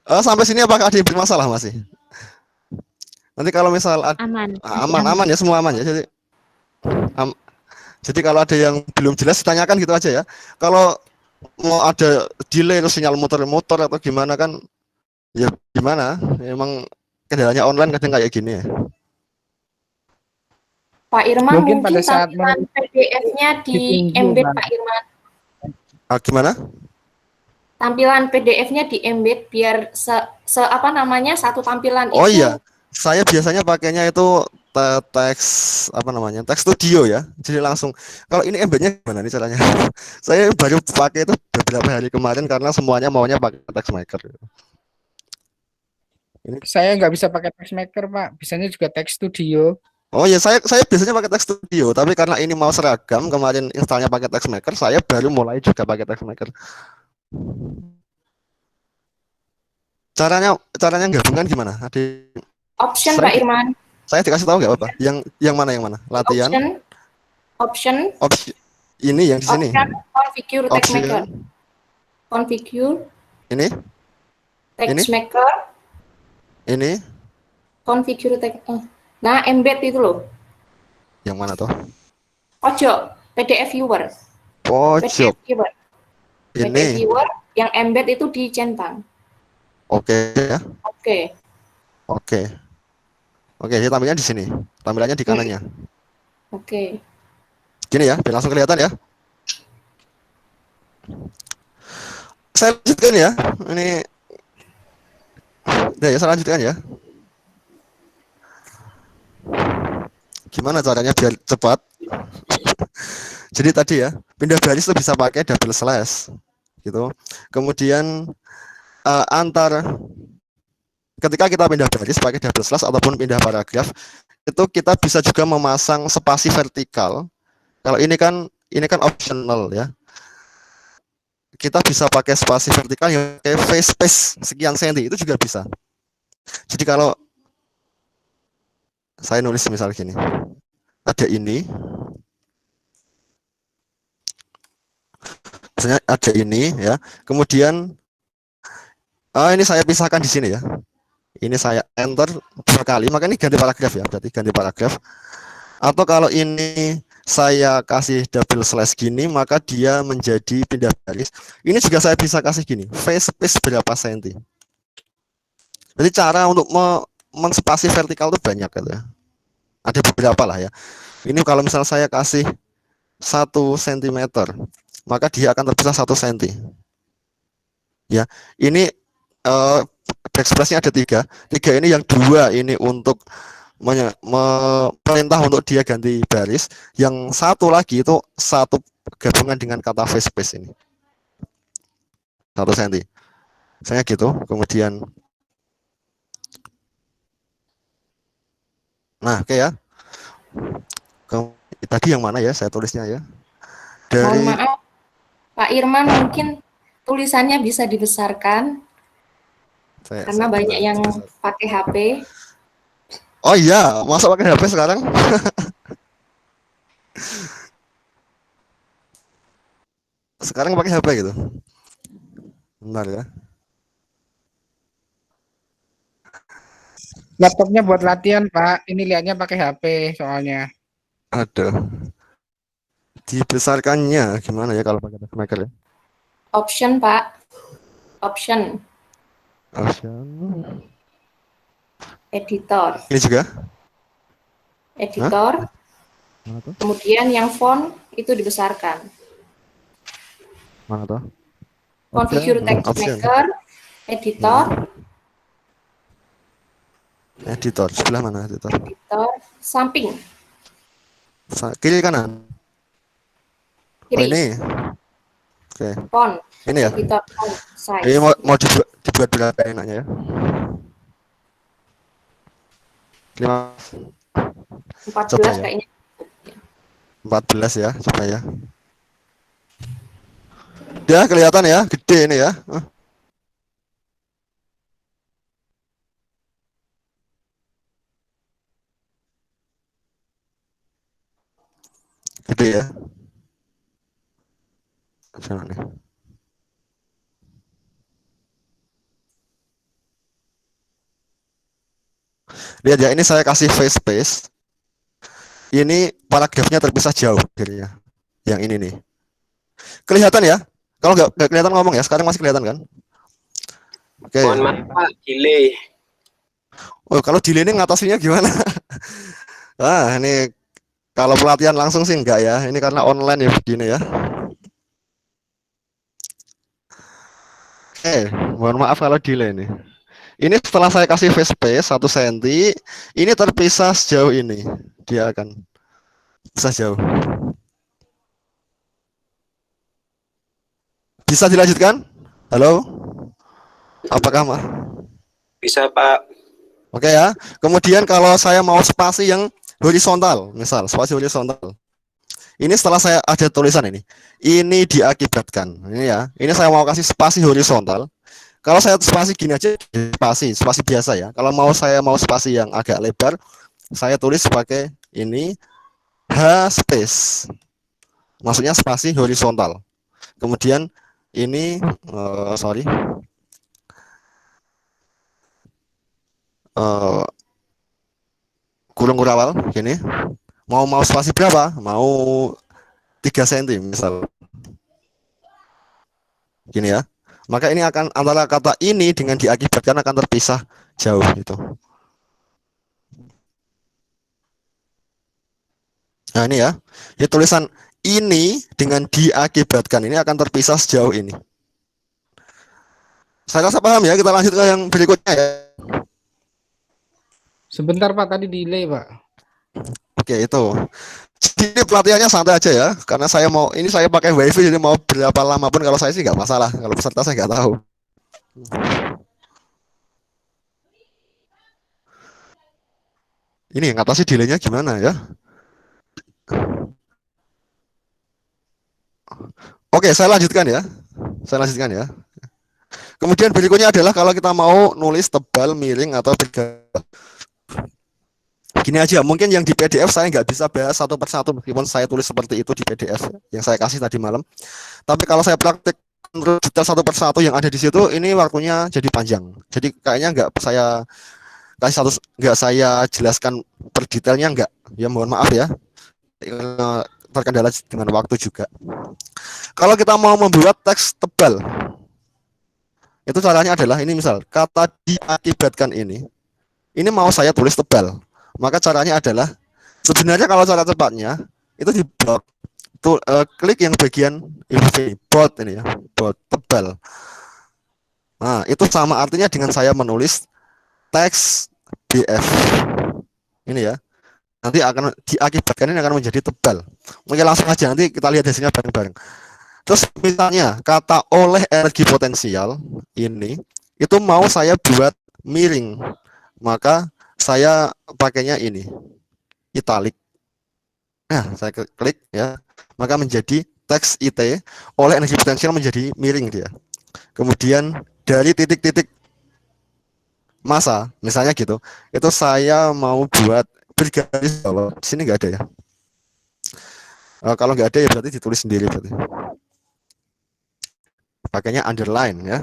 Sampai sini apakah ada yang bermasalah masih? Nanti kalau misal aman ya, semua aman ya. Jadi kalau ada yang belum jelas ditanyakan gitu aja ya. Kalau mau ada delay atau sinyal muter-muter atau gimana kan Ya gimana? Emang kendalanya online kadang kayak gini ya. Pak Irman Mungkin pada mungkin saat tampilan PDF-nya di ditunggu, embed Pak. Pak Irman. Gimana? Tampilan PDF-nya di embed biar apa namanya satu tampilan Oh itu. iya, saya biasanya pakainya itu teks apa namanya? Teks studio ya. Jadi langsung kalau ini embednya gimana nih caranya? Saya baru pakai itu beberapa hari kemarin karena semuanya maunya pakai text maker. Saya nggak bisa pakai TextMaker, Pak. Bisanya juga Text Studio. Oh ya, saya biasanya pakai text studio, tapi karena ini mau seragam, kemarin installnya pakai text maker, saya baru mulai juga pakai text maker. Caranya gabungkan gimana? Option Saya- Pak Irman. Saya dikasih tahu nggak apa-apa? Yang mana? Latihan. Option Ini yang di sini. configure text maker. Option. Configure Ini. text maker. Ini. Configure text. Nah, embed itu loh. Yang mana tuh? Pojok PDF viewer. Pojok. PDF viewer. PDF Ini. viewer yang embed itu dicentang. Oke ya. Oke. Oke, jadi tampilnya di sini. Tampilannya di kanannya. Oke. Gini ya, biar langsung kelihatan ya. Saya lanjutkan ya. Ini. Ya, saya lanjutkan ya. Gimana caranya biar cepat? Jadi tadi ya, pindah baris itu bisa pakai double slash, gitu. Kemudian ketika kita pindah baris pakai double slash ataupun pindah paragraf, itu kita bisa juga memasang spasi vertikal. Kalau ini kan optional ya. Kita bisa pakai spasi vertikal yang kayak face space sekian senti itu juga bisa. Jadi kalau saya nulis misal gini, ada ini, misalnya ada ini ya, kemudian ini saya pisahkan di sini ya, ini saya enter 2 kali, maka ini ganti paragraf ya, berarti ganti paragraf. Atau kalau ini saya kasih double slash gini, maka dia menjadi pindah baris. Ini juga saya bisa kasih gini, face space berapa senti. Jadi cara untuk menspasi vertikal itu banyak gitu ya. Ada beberapa lah ya. Ini kalau misal saya kasih 1 cm, maka dia akan terpisah 1 cm. Ya, ini backspace-nya ada 3. 3 ini yang 2 ini untuk perintah untuk dia ganti baris. Yang 1 lagi itu 1 gabungan dengan kata face space ini. 1 cm. Misalnya gitu, kemudian nah, oke ya. Tadi yang mana ya saya tulisnya ya? Dari Mohon maaf, Pak Irman mungkin tulisannya bisa dibesarkan karena banyak yang pakai HP. Oh iya, masa pakai HP sekarang? Sekarang pakai HP gitu. Bentar ya. Laptopnya buat latihan, Pak. Ini lihatnya pakai HP soalnya. Ada. Dibesarkannya gimana ya kalau pakai text maker ya? Option, Pak. Option. Editor. Ini juga? Editor. Mana tuh? Kemudian yang font itu dibesarkan. Mana tuh? Configure text Option. maker. Editor. Editor, sebelah mana editor? Editor. Samping. Kiri kanan? Oh, Kiri. ini. Oke, Font. ini ya. Editor font size. Ini mau dibuat berapa enaknya ya? 14 coba ya. kayaknya. 14 ya, coba ya. Ya, kelihatan ya, gede ini ya. Gede ya. Coba nih. Lihat ya, ini saya kasih face space. Ini paragrafnya terpisah jauh jadinya. Yang ini nih. Kelihatan ya? Kalau nggak kelihatan ngomong ya, sekarang masih kelihatan kan? Oke. Mohon maaf Pak, delay. Oh, kalau delay ini ngatasinnya gimana? Ah, ini kalau pelatihan langsung sih enggak ya. Ini karena online ya begini ya. Oke, mohon maaf kalau delay ini. Ini setelah saya kasih face space 1 cm, ini terpisah sejauh ini. Dia akan bisa jauh. Bisa dilanjutkan? Halo? Apakah Bisa Pak. Oke ya. Kemudian kalau saya mau spasi yang horizontal, misal spasi horizontal. Ini setelah saya ada tulisan ini. Ini diakibatkan. Ini ya. Ini saya mau kasih spasi horizontal. Kalau saya spasi gini aja, spasi biasa ya. Kalau saya mau spasi yang agak lebar, saya tulis pakai ini H space. Maksudnya spasi horizontal. Kemudian ini kurung kurawal gini. Mau spasi berapa? Mau 3 cm misal. Gini ya. Maka ini akan antara kata ini dengan diakibatkan akan terpisah jauh itu. Nah ini ya. Ini tulisan ini dengan diakibatkan ini akan terpisah sejauh ini. Saya rasa paham ya. Kita lanjut ke yang berikutnya ya. Sebentar Pak, tadi delay Pak. Oke itu. Jadi pelatihannya santai aja ya, karena saya pakai wifi jadi mau berapa lama pun kalau saya sih nggak masalah. Kalau peserta saya nggak tahu. Ini yang atasnya delaynya gimana ya? Oke, saya lanjutkan ya. Kemudian berikutnya adalah kalau kita mau nulis tebal, miring atau bergaris. Gini aja, mungkin yang di PDF saya nggak bisa bahas satu persatu meskipun saya tulis seperti itu di PDF yang saya kasih tadi malam. Tapi kalau saya praktik detail satu persatu yang ada di situ, ini waktunya jadi panjang. Jadi kayaknya nggak saya kasih nggak saya jelaskan per detailnya nggak. Ya mohon maaf ya, terkendala dengan waktu juga. Kalau kita mau membuat teks tebal, itu caranya adalah ini misal kata diakibatkan ini mau saya tulis tebal. Maka caranya adalah sebenarnya kalau cara cepatnya itu di blok klik yang bagian ini bold ini ya, bold tebal. Nah, itu sama artinya dengan saya menulis teks BF. Ini ya. Nanti akan diakibatkan ini akan menjadi tebal. Mungkin langsung aja nanti kita lihat hasilnya bareng-bareng. Terus misalnya kata oleh energi potensial ini itu mau saya buat miring. Maka saya pakainya ini italik. Nah, saya klik ya, maka menjadi teks IT oleh energi potensial menjadi miring dia. Kemudian dari titik-titik massa, misalnya gitu, itu saya mau buat bergaris bawah. Sini nggak ada ya. Kalau nggak ada ya berarti ditulis sendiri berarti. Pakainya underline ya.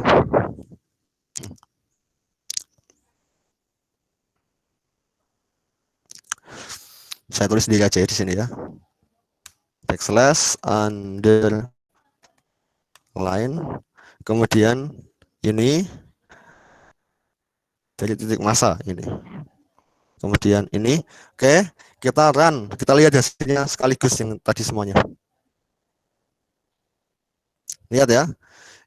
Saya tulis sendiri aja ya di sini ya. Backslash underline. Kemudian ini dari titik massa ini. Kemudian ini. Oke, kita run. Kita lihat hasilnya sekaligus yang tadi semuanya. Lihat ya.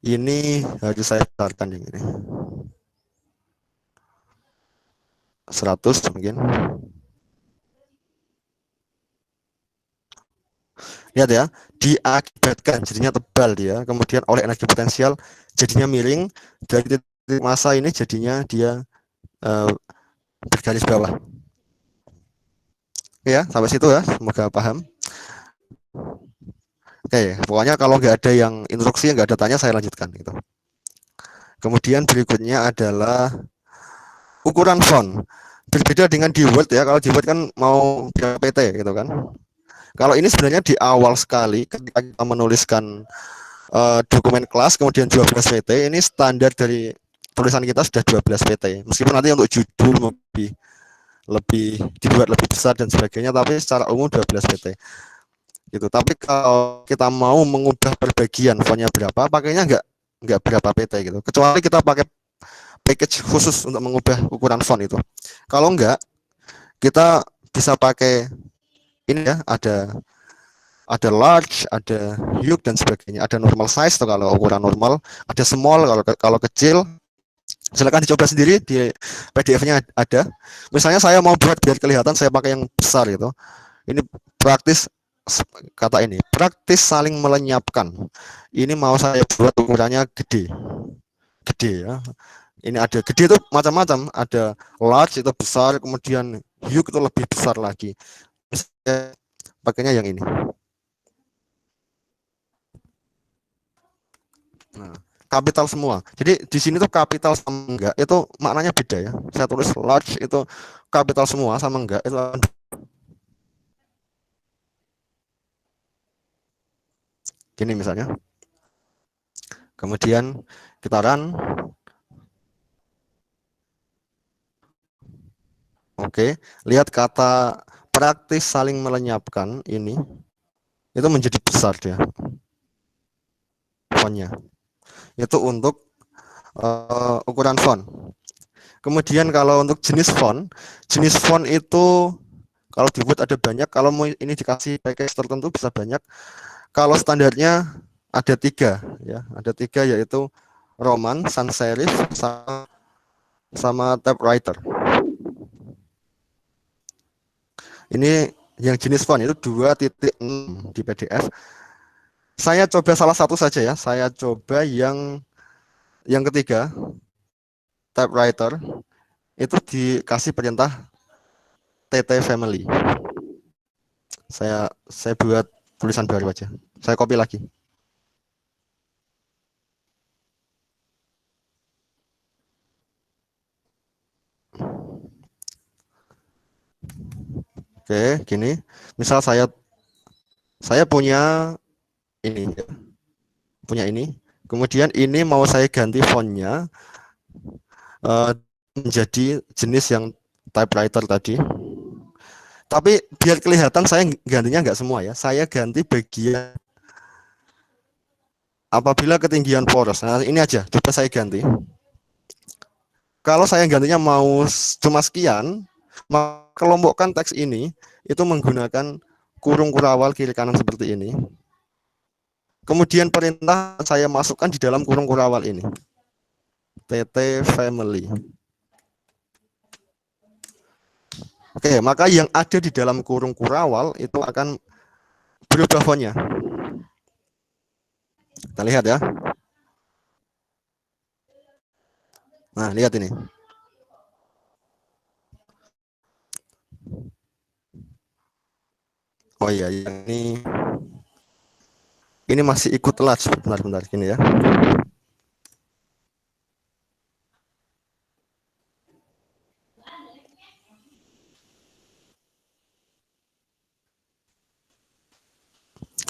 Ini harus saya besarkan yang ini. 100 mungkin. Lihat ya, diakibatkan jadinya tebal dia, kemudian oleh energi potensial jadinya miring, dari titik massa ini jadinya dia bergaris bawah. Oke ya, sampai situ ya, semoga paham. Oke, pokoknya kalau nggak ada yang instruksi, nggak ada tanya, saya lanjutkan gitu. Kemudian berikutnya adalah ukuran font. Berbeda dengan di Word ya, kalau di Word kan mau PT gitu kan. Kalau ini sebenarnya di awal sekali ketika kita menuliskan dokumen kelas kemudian 12 PT, ini standar dari tulisan kita sudah 12 PT. Meskipun nanti untuk judul lebih dibuat lebih besar dan sebagainya, tapi secara umum 12 PT. Gitu. Tapi kalau kita mau mengubah perbagian fontnya berapa, pakainya enggak berapa PT gitu. Kecuali kita pakai package khusus untuk mengubah ukuran font itu. Kalau enggak, kita bisa pakai ini ya, ada large, ada huge dan sebagainya. Ada normal size tuh kalau ukuran normal, ada small kalau kecil. Silakan dicoba sendiri, di PDF-nya ada. Misalnya saya mau buat biar kelihatan, saya pakai yang besar gitu. Ini praktis, kata ini praktis saling melenyapkan. Ini mau saya buat ukurannya gede ya. Ini ada gede itu macam-macam, ada large itu besar, kemudian huge itu lebih besar lagi. Saya pakainya yang ini. Nah, kapital semua. Jadi di sini tuh kapital sama enggak itu maknanya beda ya. Saya tulis large itu kapital semua sama enggak itu gini misalnya. Kemudian kita run. Oke, lihat kata praktis saling melenyapkan ini itu menjadi besar dia fontnya. Itu untuk ukuran font. Kemudian kalau untuk jenis font itu kalau dibuat ada banyak. Kalau mau ini dikasih package tertentu bisa banyak. Kalau standarnya ada 3 ya, ada 3 yaitu Roman, sans serif, sama typewriter. Ini yang jenis font itu 2.6 di PDF. Saya coba salah satu saja ya. Saya coba yang ketiga, typewriter. Itu dikasih perintah TT family. Saya buat tulisan baru aja. Saya copy lagi. Oke, gini. Misal saya punya ini ya. Punya ini. Kemudian ini mau saya ganti fontnya menjadi jenis yang typewriter tadi. Tapi biar kelihatan saya gantinya enggak semua ya. Saya ganti bagian apabila ketinggian poros. Nah, ini aja. Coba saya ganti. Kalau saya gantinya mau cuma sekian, maka kelompokkan teks ini itu menggunakan kurung kurawal kiri kanan seperti ini. Kemudian perintah saya masukkan di dalam kurung kurawal ini. TT family. Oke, maka yang ada di dalam kurung kurawal itu akan berubah fontnya. Kita lihat ya. Nah, lihat ini. Oh iya, ini masih ikut large, benar-benar gini ya.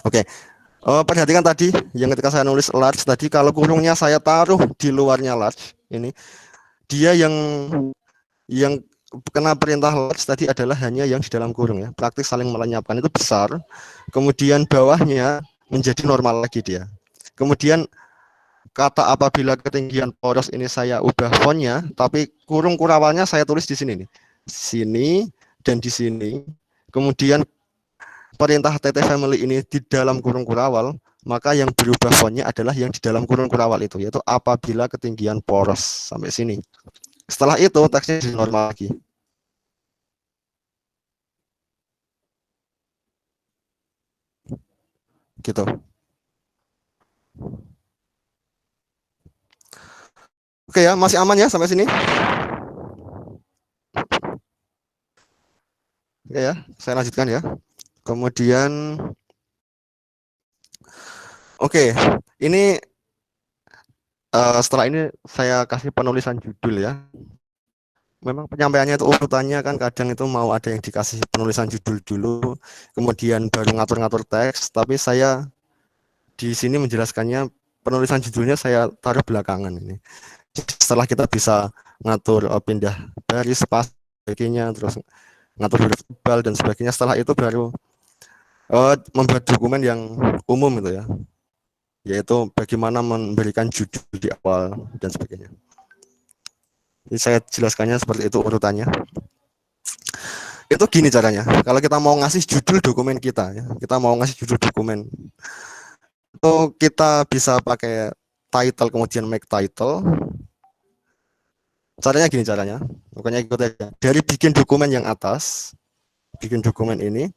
Oke, perhatikan tadi yang ketika saya nulis large tadi, kalau kurungnya saya taruh di luarnya large, ini dia yang kena perintah large tadi adalah hanya yang di dalam kurung ya. Praktis saling melenyapkan itu besar, kemudian bawahnya menjadi normal lagi dia. Kemudian kata apabila ketinggian poros ini saya ubah fontnya, tapi kurung kurawalnya saya tulis di sini nih, sini dan di sini. Kemudian perintah TT family ini di dalam kurung kurawal, maka yang berubah fontnya adalah yang di dalam kurung kurawal itu, yaitu apabila ketinggian poros sampai sini. Setelah itu teksnya jadi normal lagi. Gitu. Oke ya, masih aman ya sampai sini? Oke ya, saya lanjutkan ya. Kemudian oke, ini setelah ini saya kasih penulisan judul ya. Memang penyampaiannya itu urutannya kan kadang itu mau ada yang dikasih penulisan judul dulu, kemudian baru ngatur-ngatur teks, tapi saya di sini menjelaskannya penulisan judulnya saya taruh belakangan ini. Setelah kita bisa ngatur pindah baris, pas, sebagainya, terus ngatur huruf tebal dan sebagainya, setelah itu baru membuat dokumen yang umum itu ya, yaitu bagaimana memberikan judul di awal dan sebagainya. Jadi saya jelaskannya seperti itu urutannya. Itu gini caranya. Kalau kita mau ngasih judul dokumen kita, ya, kita mau ngasih judul dokumen, itu kita bisa pakai title kemudian make title. Caranya gini caranya. Pokoknya ikut aja. Dari bikin dokumen yang atas, bikin dokumen ini,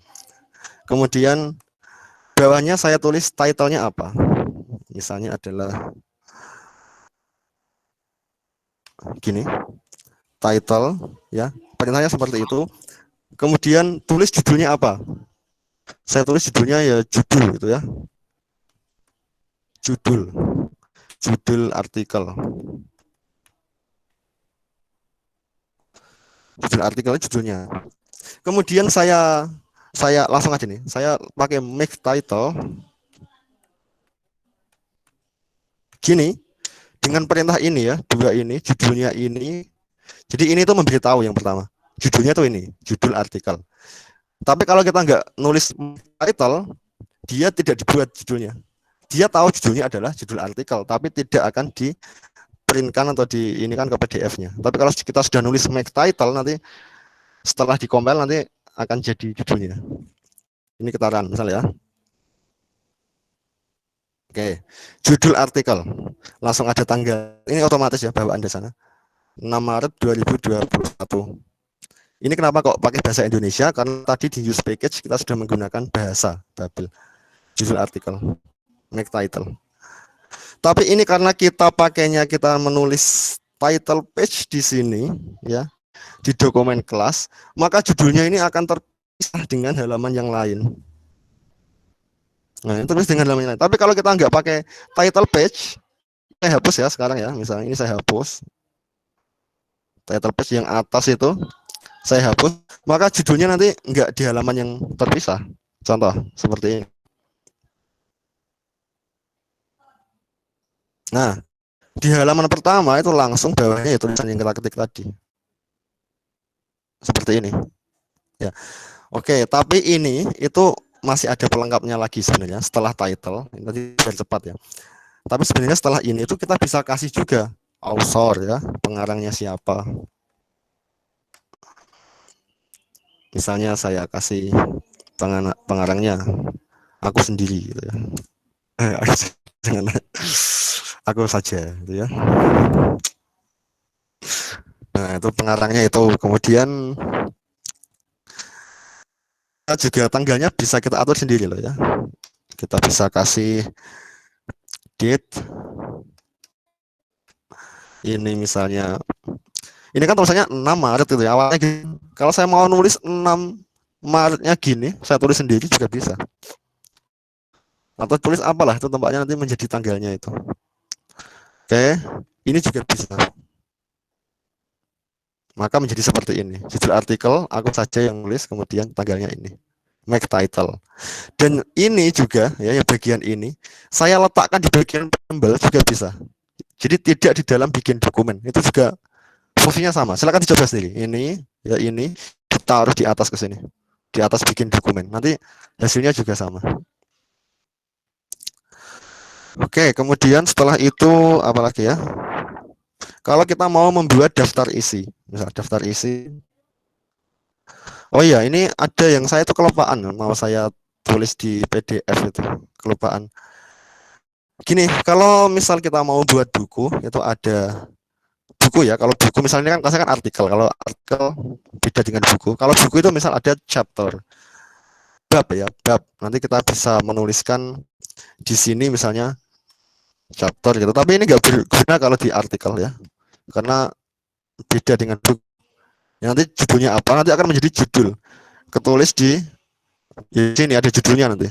kemudian bawahnya saya tulis title-nya apa. Misalnya adalah gini, title, ya. Perintahnya seperti itu. Kemudian tulis judulnya apa. Saya tulis judulnya ya judul gitu ya. Judul artikel. Judul artikel judulnya. Kemudian saya langsung aja nih. Saya pakai make title. Gini, dengan perintah ini ya, dua ini, judulnya ini. Jadi ini tuh memberitahu yang pertama. Judulnya tuh ini, judul artikel. Tapi kalau kita nggak nulis title, dia tidak dibuat judulnya. Dia tahu judulnya adalah judul artikel, tapi tidak akan di-printkan atau di ini kan ke PDF-nya. Tapi kalau kita sudah nulis make title, nanti setelah di-compile nanti akan jadi judulnya. Ini ketaran misalnya ya. Oke, judul artikel. Langsung ada tanggal. Ini otomatis ya bawaan di sana. 6 Maret 2021. Ini kenapa kok pakai bahasa Indonesia? Karena tadi di use package kita sudah menggunakan bahasa Babel. Judul artikel, make title. Tapi ini karena kita pakainya kita menulis title page di sini ya, di dokumen kelas, maka judulnya ini akan terpisah dengan halaman yang lain. Nah, terus dengan halaman yang lain. Tapi kalau kita nggak pakai title page, saya hapus ya sekarang ya. Misalnya ini saya hapus. Title page yang atas itu saya hapus, maka judulnya nanti enggak di halaman yang terpisah. Contoh seperti ini. Nah, di halaman pertama itu langsung bawahnya ya tulisan yang kita ketik tadi. Seperti ini. Ya. Oke, tapi ini itu masih ada pelengkapnya lagi sebenarnya setelah title. Ini tadi biar cepat ya. Tapi sebenarnya setelah ini itu kita bisa kasih juga author ya, pengarangnya siapa. Misalnya saya kasih pengarangnya aku sendiri gitu ya. Jangan aku saja gitu ya. Nah, itu pengarangnya itu. Kemudian juga tanggalnya bisa kita atur sendiri loh ya. Kita bisa kasih date. Ini misalnya ini kan tulisannya 6 Maret gitu ya. Awalnya gini. Kalau saya mau nulis 6 Maretnya gini, saya tulis sendiri juga bisa. Atau tulis apalah, itu tempatnya nanti menjadi tanggalnya itu. Oke, ini juga bisa. Maka menjadi seperti ini. Judul artikel, aku saja yang nulis, kemudian tanggalnya ini. Make title. Dan ini juga, ya yang bagian ini, saya letakkan di bagian penambal juga bisa. Jadi tidak di dalam bikin dokumen. Itu juga fungsinya sama. Silakan dicoba sendiri. Ini, ya ini, ditaruh di atas ke sini. Di atas bikin dokumen. Nanti hasilnya juga sama. Oke, kemudian setelah itu apalagi ya? Kalau kita mau membuat daftar isi, misal daftar isi. Oh iya, ini ada yang saya itu kelupaan, mau saya tulis di PDF itu, kelupaan. Gini, kalau misal kita mau buat buku, itu ada buku ya. Kalau buku misalnya kan saya kan artikel. Kalau artikel beda dengan buku. Kalau buku itu misal ada chapter, bab ya, bab. Nanti kita bisa menuliskan di sini misalnya chapter gitu. Tapi ini nggak berguna kalau di artikel ya, karena beda dengan buku. Nanti judulnya apa? Nanti akan menjadi judul. Ketulis di sini ada judulnya nanti.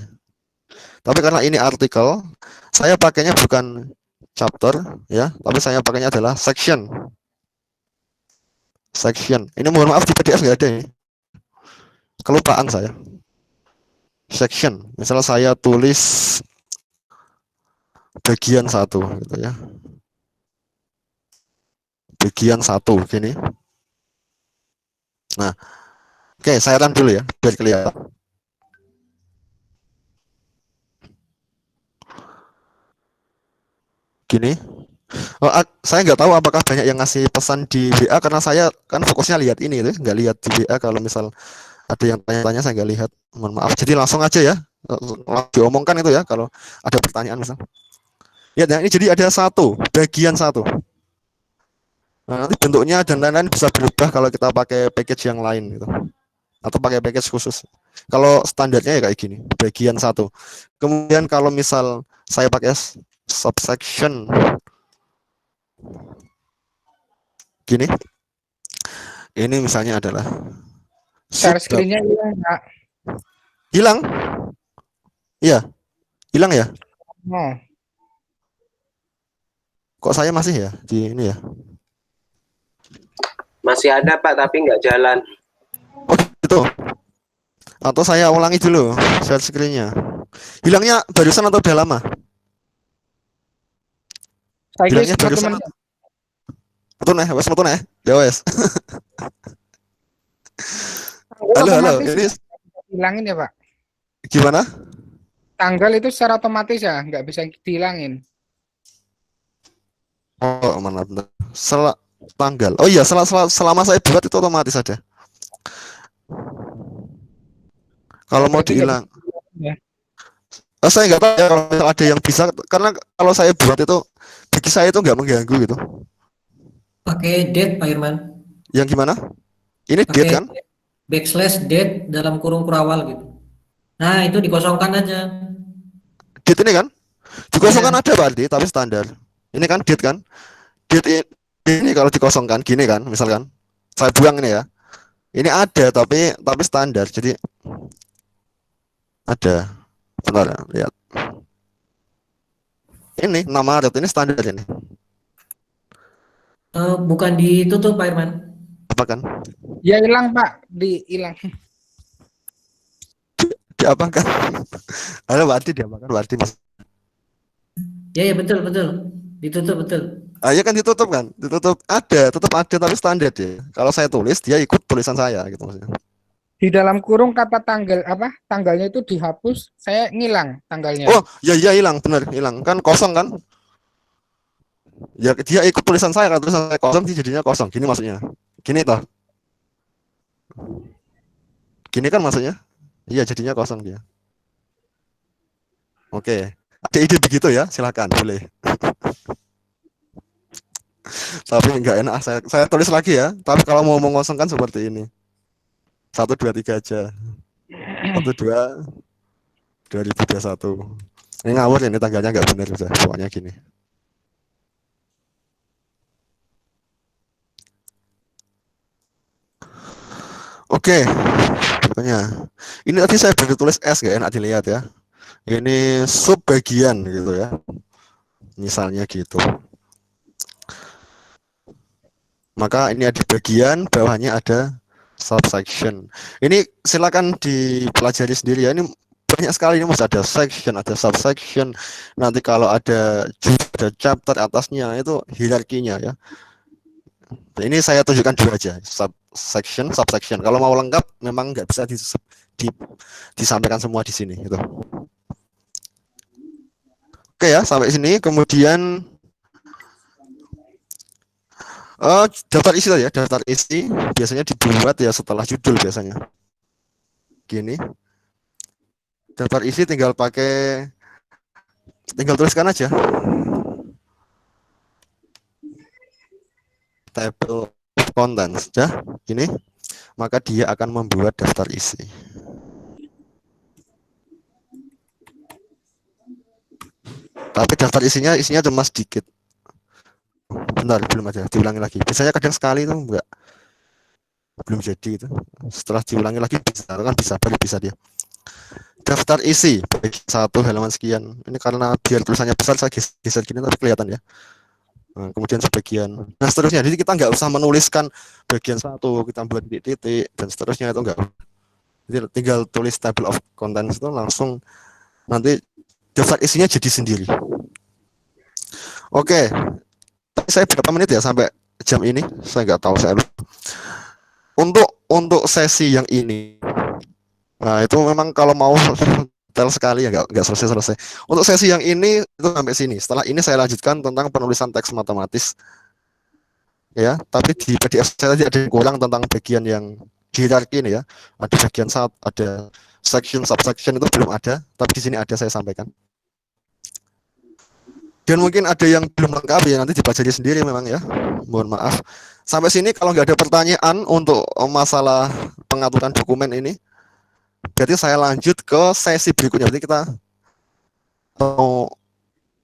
Tapi karena ini artikel, saya pakainya bukan chapter ya, tapi saya pakainya adalah section. Section. Ini mohon maaf di PDF nggak ada ini. Kelupaan saya. Section. Misalnya saya tulis bagian 1 gitu ya. Bagian 1 gini. Nah, oke, saya run dulu ya biar kelihatan. Gini. Saya nggak tahu apakah banyak yang ngasih pesan di WA karena saya kan fokusnya lihat ini itu, nggak lihat di WA. Kalau misal ada yang tanya-tanya saya nggak lihat. Mohon maaf. Jadi langsung aja ya, diomongkan itu ya kalau ada pertanyaan misal. Ya, ini jadi ada bagian satu. Nah, nanti bentuknya dan lain-lain bisa berubah kalau kita pakai package yang lain gitu. Atau pakai package khusus. Kalau standarnya ya kayak gini, bagian satu. Kemudian kalau misal saya pakai subsection gini, ini misalnya adalah Share screen-nya hilang, Pak. hilang, iya, hilang ya. Oh, Kok saya masih ya di ini ya? Masih ada Pak, tapi nggak jalan. Oh gitu. Atau saya ulangi dulu share screen-nya. Hilangnya barusan atau udah lama? saya Hilangnya kira barusan. teman Betul nih, wes betul nih. Ya wes. Halo, ini hilangin ya, Pak. gimana? Tanggal itu secara otomatis ya, nggak bisa dihilangin. Oh, mana bentar. Tanggal. Oh iya, selama saya buat itu otomatis ada. Kalau mau Berarti nggak dihilang, ya. saya nggak tahu ya kalau misal ada yang bisa, karena kalau saya buat itu bagi saya itu nggak mengganggu gitu. Pakai date Pak Irman. Yang gimana? Ini Pakai date kan? backslash date dalam kurung kurawal gitu. Nah, itu dikosongkan aja. Date ini kan? Dikosongkan ada berarti, tapi standar. Ini kan date kan? Date ini kalau dikosongkan gini kan, misalkan saya buang ini ya. Ini ada tapi standar. Jadi ada. Bentar, lihat. Ini nama Maret ini standar ini. Bukan ditutup Pak Irman. Apa kan? Ya hilang, Pak, hilang. Diapakan? Halo, berarti diapakan? Berarti mas. Ya betul. Ditutup betul. Ya kan ditutup kan? Ditutup ada, tetap ada tapi standar ya. Kalau saya tulis dia ikut tulisan saya gitu maksudnya. Di dalam kurung kata tanggal apa? Tanggalnya itu dihapus, saya ngilang tanggalnya. Oh, ya hilang, benar, hilang. Kan kosong kan? Ya dia ikut tulisan saya, kan tulisan saya kosong sih jadinya kosong. Gini maksudnya. Gini toh. Gini kan maksudnya? Iya, jadinya kosong dia. Oke. Ada ide begitu ya? Silakan, boleh. Tapi enggak enak, saya tulis lagi ya. Tapi kalau mau mengosongkan seperti ini. 1, 2, 3 aja. 1, 2 2021. Ini ngawur ini tanggalnya nggak benar udah. Pokoknya gini. Oke. Pokoknya ini tadi saya baru tulis S, nggak enak dilihat ya. Ini sub bagian gitu ya. Misalnya gitu. Maka ini ada bagian, bawahnya ada subsection. Ini silakan dipelajari sendiri ya. Ini banyak sekali, ini masih ada section, ada subsection. Nanti kalau ada chapter atasnya itu hierarkinya ya. Nah, ini saya tunjukkan dulu aja subsection. Kalau mau lengkap memang nggak bisa disampaikan semua di sini itu. Oke ya, sampai sini. Kemudian daftar isi tadi ya, daftar isi biasanya dibuat ya setelah judul biasanya. Gini. Daftar isi tinggal tuliskan aja. Table of contents ya, gini. Maka dia akan membuat daftar isi. Tapi daftar isinya cuma sedikit. Bentar, belum aja, diulangi lagi. Biasanya kadang sekali itu enggak, belum jadi itu. Setelah diulangi lagi bisa kan, baru bisa dia. Daftar isi bagi 1 halaman sekian. Ini karena biar tulisannya besar saya geser gini tapi kelihatan ya. Nah, kemudian sebagian. Nah seterusnya. Jadi kita nggak usah menuliskan bagian 1, kita buat titik dan seterusnya itu enggak. Jadi tinggal tulis table of contents itu langsung nanti daftar isinya jadi sendiri. Oke. Saya berapa menit ya sampai jam ini? Saya nggak tahu, saya lupa. Untuk sesi yang ini, nah itu memang kalau mau detail sekali ya, nggak selesai. Untuk sesi yang ini itu sampai sini. Setelah ini saya lanjutkan tentang penulisan teks matematis. Ya, tapi di PDF saya tadi ada yang kurang tentang bagian yang hierarki ini ya. Ada bagian ada section, subsection itu belum ada, tapi di sini ada, saya sampaikan. Dan mungkin ada yang belum lengkap ya, nanti dibaca sendiri memang ya. Mohon maaf. Sampai sini kalau nggak ada pertanyaan untuk masalah pengaturan dokumen ini, berarti saya lanjut ke sesi berikutnya. Berarti kita mau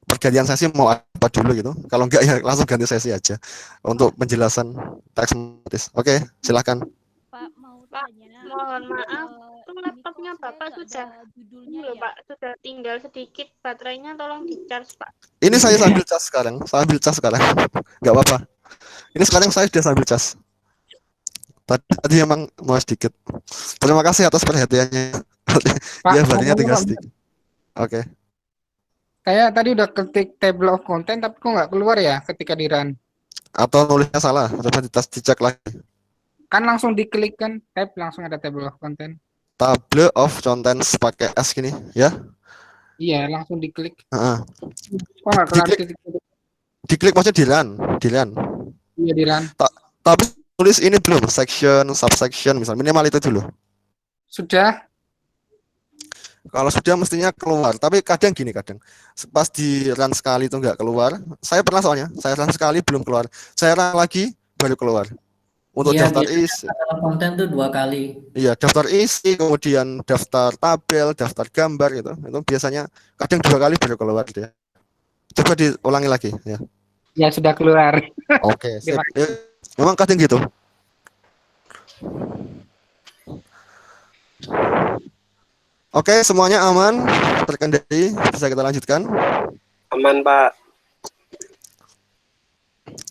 pergantian sesi mau apa dulu gitu. Kalau enggak ya langsung ganti sesi aja untuk penjelasan teks matematis. Oke, silakan. Pak mau Pak, tanya. mohon maaf, ini laptopnya kok saya Bapak nggak sudah ada judulnya loh, ya. Pak, sudah tinggal sedikit baterainya, tolong di-charge, Pak. Ini saya sambil cas sekarang. Nggak apa-apa. Ini sekarang saya sudah sambil cas. Tadi memang mau sedikit. Terima kasih atas perhatiannya. Pak, Ya, baterainya ngomong-ngomong, tinggal Pak, sedikit. Oke. saya tadi udah ketik table of content tapi kok nggak keluar ya ketika di run. Atau nulisnya salah, coba dicek lagi. Kan langsung diklik kan, tab langsung ada table of content. Table of contents pakai S gini ya. Iya, langsung diklik. Heeh. Kok nggak keluar Diklik. titik-titik? Diklik maksudnya di run. Iya, di run. Tapi tulis ini belum, section, subsection misal, minimal itu dulu. Sudah. Kalau sudah mestinya keluar, tapi kadang gini, pas di run sekali itu nggak keluar. Saya pernah soalnya, saya run sekali belum keluar, saya run lagi baru keluar. Untuk Iya, daftar biasanya isi, dalam konten tuh 2 kali. iya daftar isi, kemudian daftar tabel, daftar gambar gitu. Itu biasanya kadang 2 kali baru keluar dia. Coba diulangi lagi ya. Ya, sudah keluar. Oke, sip. Ya, memang kadang gitu. Oke, semuanya aman, terkendali, bisa kita lanjutkan. Aman, Pak.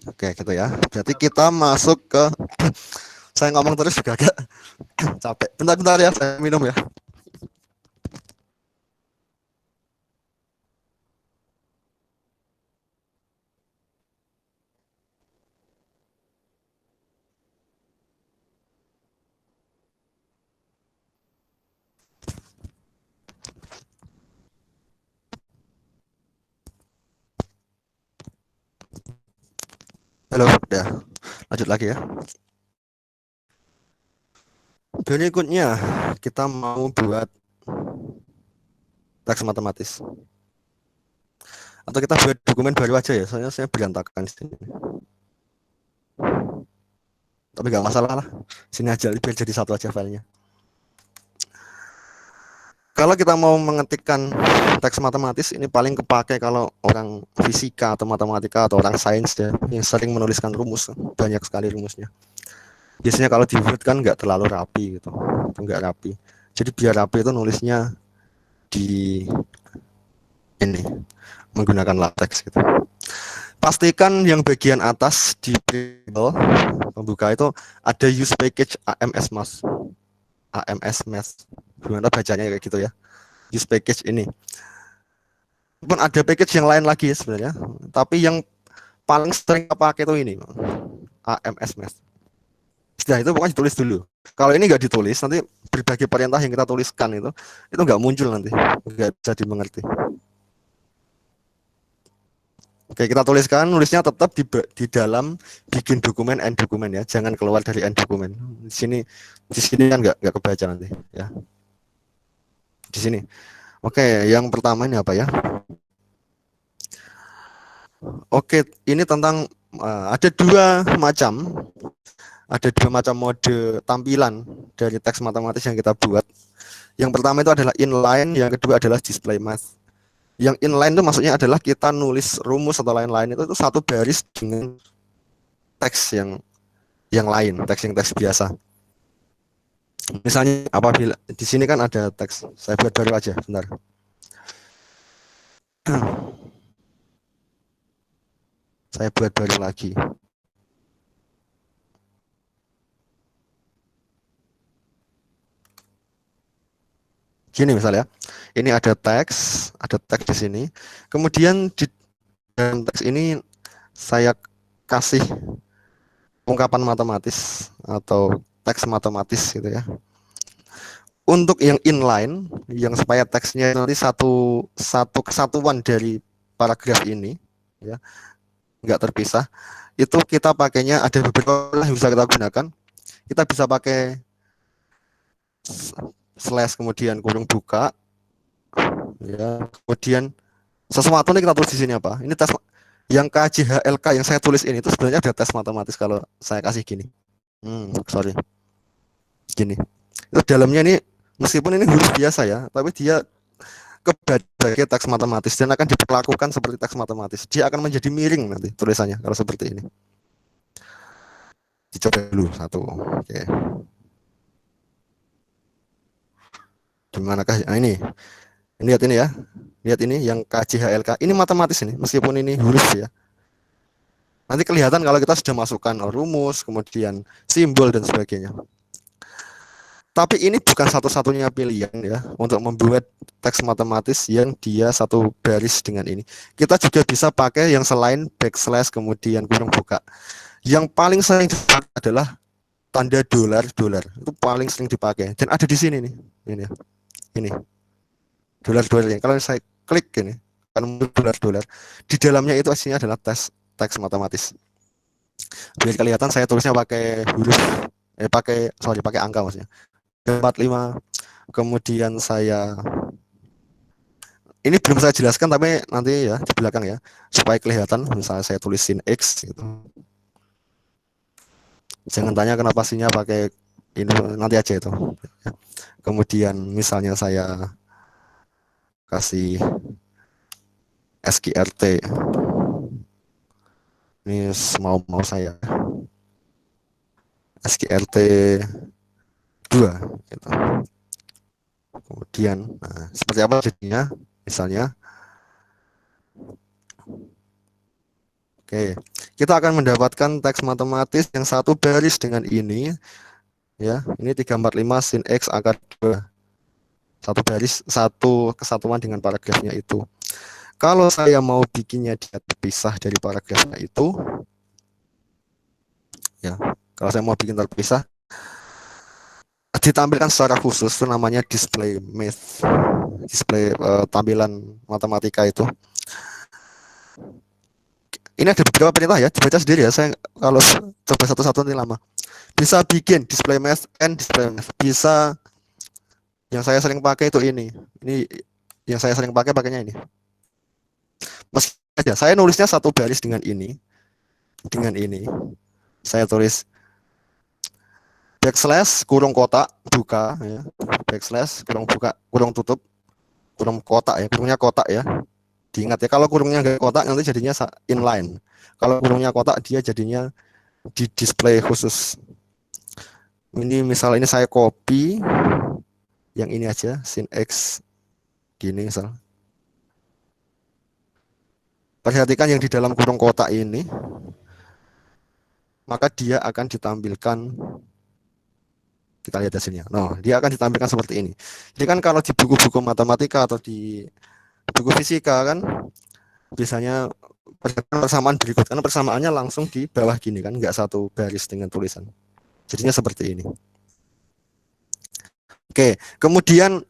Oke, gitu ya. Berarti kita masuk ke saya ngomong terus juga agak capek. Bentar ya, saya minum ya. Halo, udah. Lanjut lagi ya. Berikutnya kita mau buat teks matematis. Atau kita buat dokumen baru aja ya, soalnya saya berantakan di sini. Tapi nggak masalah lah. Sini aja biar jadi satu aja filenya. Kalau kita mau mengetikkan teks matematis ini paling kepake kalau orang fisika atau matematika atau orang sains ya, yang sering menuliskan rumus, banyak sekali rumusnya. Biasanya kalau di Word kan nggak terlalu rapi gitu, nggak rapi. Jadi biar rapi itu nulisnya di ini menggunakan latex gitu. Pastikan yang bagian atas di label pembuka itu ada use package AMS Math. Gimana bacanya kayak gitu ya, use package ini. Pun ada package yang lain lagi sebenarnya, tapi yang paling sering pakai itu ini AMS Math. Setelah itu pokoknya ditulis dulu. Kalau ini nggak ditulis, nanti berbagai perintah yang kita tuliskan itu nggak muncul nanti, nggak bisa dimengerti. Oke, kita tuliskan, nulisnya tetap di dalam bikin dokumen end dokumen ya, jangan keluar dari end dokumen. Di sini kan nggak kebaca nanti ya. Di sini. Oke, yang pertama ini apa ya? Oke, ini tentang ada dua macam mode tampilan dari teks matematis yang kita buat. Yang pertama itu adalah inline, yang kedua adalah display math. Yang inline itu maksudnya adalah kita nulis rumus atau lain-lain itu satu baris dengan teks yang lain, teks biasa. Misalnya apabila di sini kan ada teks, saya buat baru aja, bentar. Saya buat baru lagi. Gini misalnya, ini ada teks di sini. Kemudian di dalam teks ini saya kasih ungkapan matematis atau teks matematis gitu ya. Untuk yang inline, yang supaya teksnya nanti satu kesatuan dari paragraf ini, ya, nggak terpisah, itu kita pakainya ada beberapa yang bisa kita gunakan. Kita bisa pakai slash kemudian kurung buka, ya, kemudian sesuatu ini kita tulis di sini apa? Ini tes yang KJHLK yang saya tulis ini itu sebenarnya ada tes matematis kalau saya kasih gini. Sorry. Gini. Itu dalamnya ini meskipun ini huruf biasa ya, tapi dia sebagai teks matematis dan akan diperlakukan seperti teks matematis. Dia akan menjadi miring nanti tulisannya kalau seperti ini. Dicoba dulu satu. Oke. Dimanakah? Nah ini. Lihat ini ya. Lihat ini yang KJHLK. Ini matematis ini, meskipun ini huruf ya. Nanti kelihatan kalau kita sudah masukkan rumus, kemudian simbol dan sebagainya. Tapi ini bukan satu-satunya pilihan ya untuk membuat teks matematis yang dia satu baris dengan ini. Kita juga bisa pakai yang selain backslash kemudian kurung buka. Yang paling sering dipakai adalah tanda dolar. Itu paling sering dipakai dan ada di sini nih. Ini. Dolar-dolarnya. Kalau saya klik ini, akan muncul dolar. Di dalamnya itu aslinya adalah teks matematis. Biar kelihatan saya tulisnya pakai huruf pakai angka maksudnya. 45, kemudian saya ini belum saya jelaskan tapi nanti ya di belakang ya supaya kelihatan. Misalnya saya tulis sin X gitu. Jangan tanya kenapa sinnya pakai ini, nanti aja itu. Kemudian misalnya saya kasih SQRT ini mau saya SQRT 2 gitu. Kemudian seperti apa jadinya misalnya. Oke, kita akan mendapatkan teks matematis yang satu baris dengan ini ya. Ini 345 sin X akar 2. Satu baris, satu kesatuan dengan paragrafnya itu. Kalau saya mau bikinnya dia terpisah dari paragrafnya itu ya, kalau saya mau bikin terpisah ditampilkan secara khusus, itu namanya display math, display tampilan matematika itu. Ini ada beberapa perintah ya, dibaca sendiri ya. Saya kalau coba satu-satu nanti lama. Bisa bikin display math and display math. Bisa, yang saya sering pakai itu ini. Ini yang saya sering pakainya ini. Meski aja saya nulisnya satu baris dengan ini. Saya tulis backslash kurung kotak buka ya, backslash kurung buka kurung tutup kurung kotak ya, kurungnya kotak ya. Diingat ya, kalau kurungnya enggak kotak nanti jadinya inline. Kalau kurungnya kotak dia jadinya di display khusus. Ini misal ini saya copy yang ini aja sin X gini misal. Perhatikan yang di dalam kurung kotak ini, maka dia akan ditampilkan. Kita lihat hasilnya. Nah, dia akan ditampilkan seperti ini. Jadi kan kalau di buku-buku matematika atau di buku fisika kan biasanya persamaan berikut, karena persamaannya langsung di bawah gini kan, nggak satu baris dengan tulisan. Jadinya seperti ini. Oke, kemudian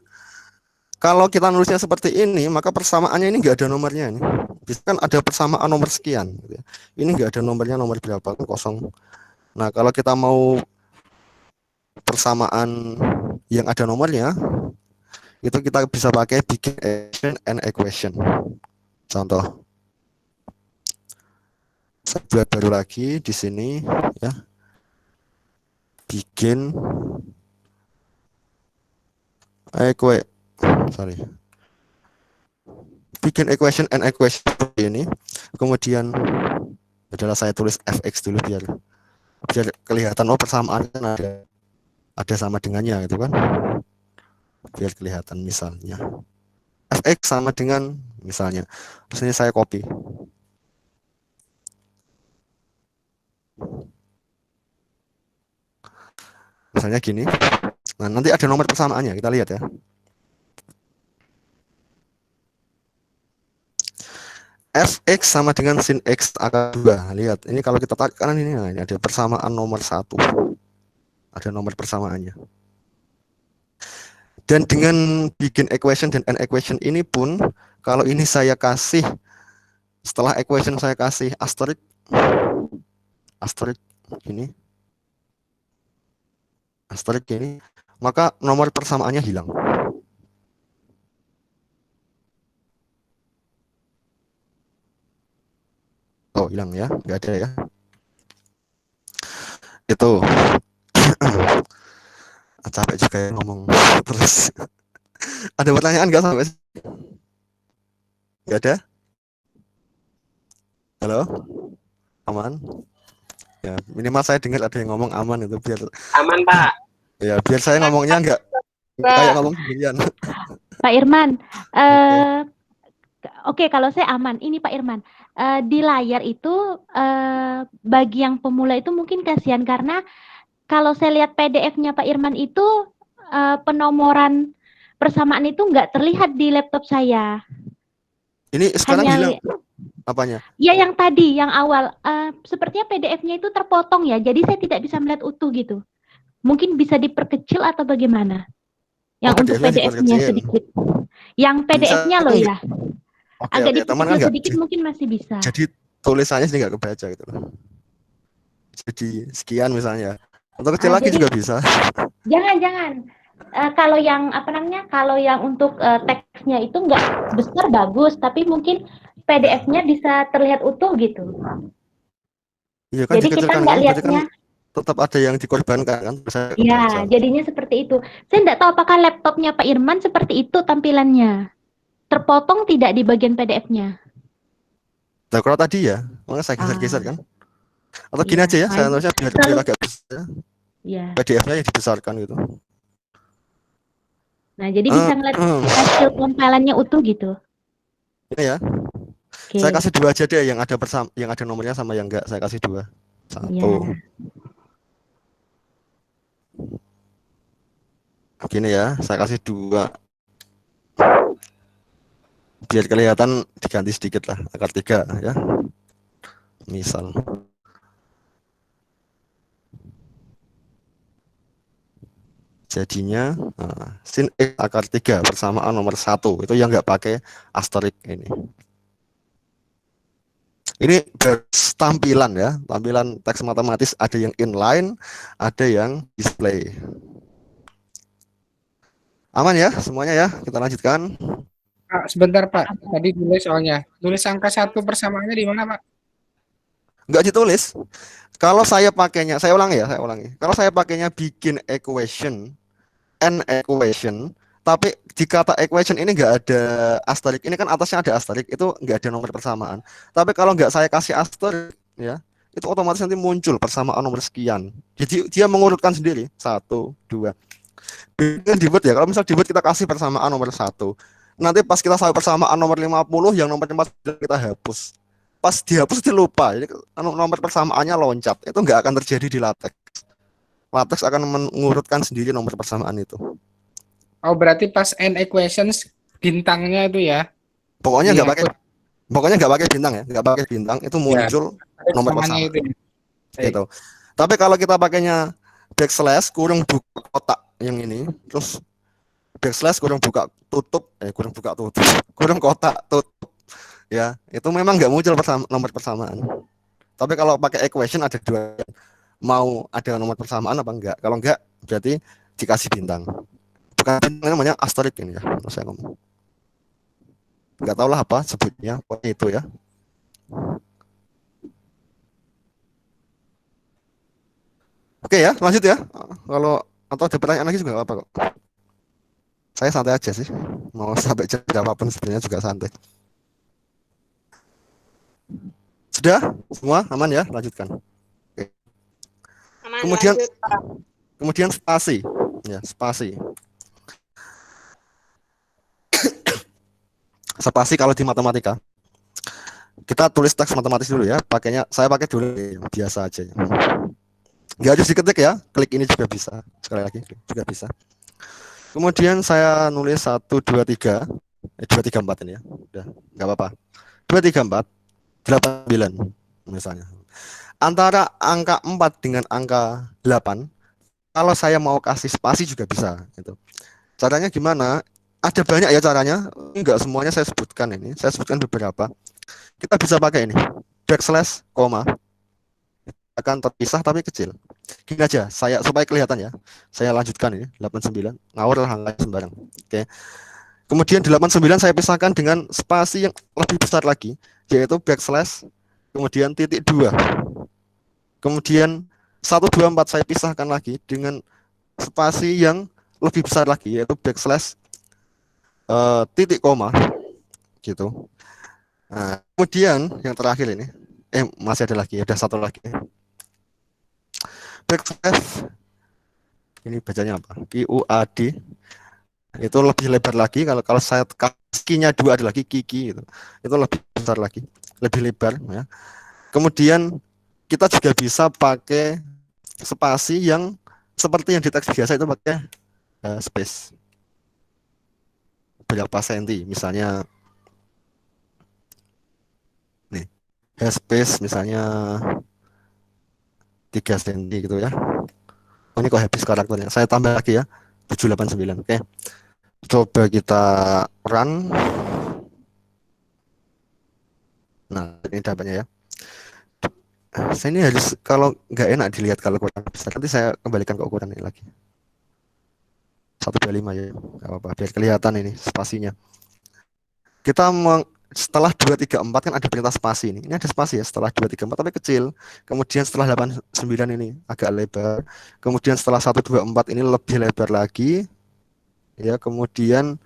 kalau kita nulisnya seperti ini, maka persamaannya ini nggak ada nomornya ini. Bisa kan ada persamaan nomor sekian. Gitu ya. Ini nggak ada nomornya, nomor berapa kan kosong. Nah, kalau kita mau persamaan yang ada nomornya, itu kita bisa pakai bikin action and equation. Contoh, saya buat baru lagi di sini ya, bikin bikin equation and equation seperti ini. Kemudian adalah saya tulis fx dulu biar kelihatan persamaan kan ada sama dengannya gitu kan, biar kelihatan. Misalnya fx sama dengan misalnya, terus ini saya copy, misalnya gini. Nah, nanti ada nomor persamaannya, kita lihat ya. Fx sama dengan sin X akar 2. Lihat, ini kalau kita tarik kanan ini, nah, ini ada persamaan nomor 1. Ada nomor persamaannya. Dan dengan bikin equation dan n equation ini pun, kalau ini saya kasih, setelah equation saya kasih asterisk ini, maka nomor persamaannya hilang. Oh, hilang ya, nggak ada ya. Itu capek juga ya ngomong terus. Ada pertanyaan nggak sampai? Nggak ada? Halo? Aman? Ya, minimal saya dengar ada yang ngomong aman itu biar Aman, Pak. ya biar saya ngomongnya nggak kayak ngomong sendirian. Pak Irman, oke, kalau saya aman. Ini Pak Irman, di layar itu bagi yang pemula itu mungkin kasihan karena kalau saya lihat PDF-nya Pak Irman itu penomoran persamaan itu nggak terlihat di laptop saya. Ini sekarang Hanya hilang apanya? ya yang tadi, yang awal, sepertinya PDF-nya itu terpotong ya, jadi saya tidak bisa melihat utuh gitu. Mungkin bisa diperkecil atau bagaimana? Yang untuk PDF-nya PDF-nya diperkecil. sedikit. Yang PDF-nya loh ya. Oke, Agak teman kan dikecil nggak sedikit mungkin masih bisa. jadi tulisannya sih nggak kebaca gitu loh. Jadi sekian misalnya, atau kecil lagi Jadi juga bisa. jangan. Kalau yang apa namanya? Kalau yang untuk teksnya itu nggak besar bagus, tapi mungkin PDF-nya bisa terlihat utuh gitu. Iya kan Jadi kita dikecilkan nggak kan, berarti kan lihatnya. tetap ada yang dikorbankan kan, bisa Ya, kebaca. jadinya seperti itu. Saya nggak tahu apakah laptopnya Pak Irman seperti itu tampilannya. Terpotong tidak di bagian PDF-nya. Nah, kalau tadi ya, makanya saya geser-geser kan. Atau gini Iya, aja ya, saya baik. tulisnya biar Kalau agak besar. ya. PDF-nya yang dibesarkan gitu. Nah, jadi bisa ngeliat hasil compilannya utuh gitu. Ini ya. Oke. Saya kasih 2 aja deh, yang ada nomornya sama yang enggak, saya kasih 2. 1. Ya. Gini ya, saya kasih 2. Biar kelihatan diganti sedikit lah, akar 3 ya. Misal. Jadinya sin X akar 3 persamaan nomor 1. Itu yang nggak pakai asterisk ini. Ini tampilan ya, tampilan teks matematis, ada yang inline, ada yang display. Aman ya semuanya ya, kita lanjutkan. Pak, sebentar Pak, tadi tulis soalnya. Tulis angka 1 persamaannya di mana Pak? Nggak ditulis. Kalau saya pakainya, saya ulangi. Kalau saya pakainya bikin equation, n equation, tapi di kata equation ini nggak ada asterisk. Ini kan atasnya ada asterisk, itu nggak ada nomor persamaan. Tapi kalau nggak saya kasih asterisk, ya, itu otomatis nanti muncul persamaan nomor sekian. Jadi dia mengurutkan sendiri, 1, 2. Dengan di Word ya, kalau misal di Word kita kasih persamaan nomor 1, nanti pas kita sampai persamaan nomor 50, yang nomor 4 kita hapus. Pas dihapus itu lupa, jadi nomor persamaannya loncat. Itu nggak akan terjadi di LaTeX. LaTeX akan mengurutkan sendiri nomor persamaan itu. Oh, berarti pas n equations bintangnya itu ya. Pokoknya Iya, nggak pakai bintang ya, nggak pakai bintang, itu muncul nomor persamaan. itu. Gitu. Tapi kalau kita pakainya backslash kurung buka kotak yang ini, terus backslash kurung buka tutup, kurung kotak tutup, ya itu memang nggak muncul nomor persamaan. Tapi kalau pakai equation ada 2, mau ada nomor persamaan apa enggak. Kalau enggak berarti dikasih bintang. Bukan bintang, namanya asterisk ini ya, saya ngomong. Enggak tahu lah apa sebutnya, pokoknya itu ya. Oke ya, lanjut ya. Kalau atau ada pertanyaan lagi juga nggak apa kok. Saya santai aja sih. Mau sampai jam berapapun sebenarnya juga santai. Sudah? Semua aman ya? Lanjutkan. Oke. Aman, Kemudian spasi. Ya, spasi. Spasi kalau di matematika. Kita tulis teks matematis dulu ya. Saya pakai dulu biasa aja. Nggak harus diketik ya. Klik ini juga bisa. Sekali lagi juga bisa. Kemudian saya nulis 1, 2, 3. 2, 3, 4 ini ya. Udah, nggak apa-apa. 2, 3, 4. 8, 9 misalnya. Antara angka 4 dengan angka 8, kalau saya mau kasih spasi juga bisa gitu. Caranya gimana? Ada banyak ya caranya, enggak semuanya saya sebutkan ini. Saya sebutkan beberapa. Kita bisa pakai ini, backslash, koma, akan terpisah tapi kecil. Gini aja, saya supaya kelihatan ya. Saya lanjutkan ini 89, ngawur lah angka sembarang. Oke. Kemudian 89 saya pisahkan dengan spasi yang lebih besar lagi, yaitu backslash, kemudian titik 2. Kemudian 124 saya pisahkan lagi dengan spasi yang lebih besar lagi, yaitu backslash titik koma gitu. Nah, kemudian yang terakhir ini masih ada lagi, ada satu lagi. Backslash ini bacanya apa? QUAD itu lebih lebar lagi. Kalau saya kakinya 2 ada lagi kiki itu lebih besar lagi, lebih lebar ya. Kemudian kita juga bisa pakai spasi yang seperti yang di teks biasa itu pakai space berapa senti, misalnya nih space misalnya 3 senti gitu ya. Oh, ini kok habis karakternya, saya tambah lagi ya 789. Oke, coba kita run. Nah, ini dapatnya ya. Saya ini harus, kalau nggak enak dilihat kalau kurang besar, nanti saya kembalikan ke ukuran ini lagi 125 ya, nggak apa-apa biar kelihatan ini spasinya. Kita setelah 234 kan ada perintah spasi ini ada spasi ya setelah 234 tapi kecil. Kemudian setelah 89 ini agak lebar. Kemudian setelah 124 ini lebih lebar lagi ya. Kemudian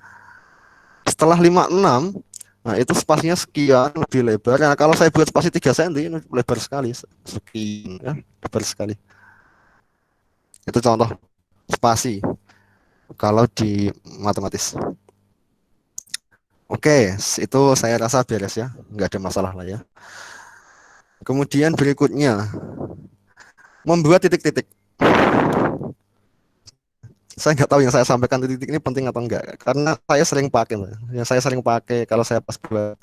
setelah 56, nah itu spasinya sekian, lebih lebar. Nah, kalau saya buat spasi 3 cm ini lebar sekali, sekian ya, lebar sekali. Itu contoh spasi kalau di matematis. Oke, itu saya rasa beres ya, nggak ada masalah lah ya. Kemudian berikutnya, membuat titik-titik. Saya nggak tahu yang saya sampaikan titik-titik ini penting atau enggak, karena saya sering pakai. Ya, saya sering pakai kalau saya pas buat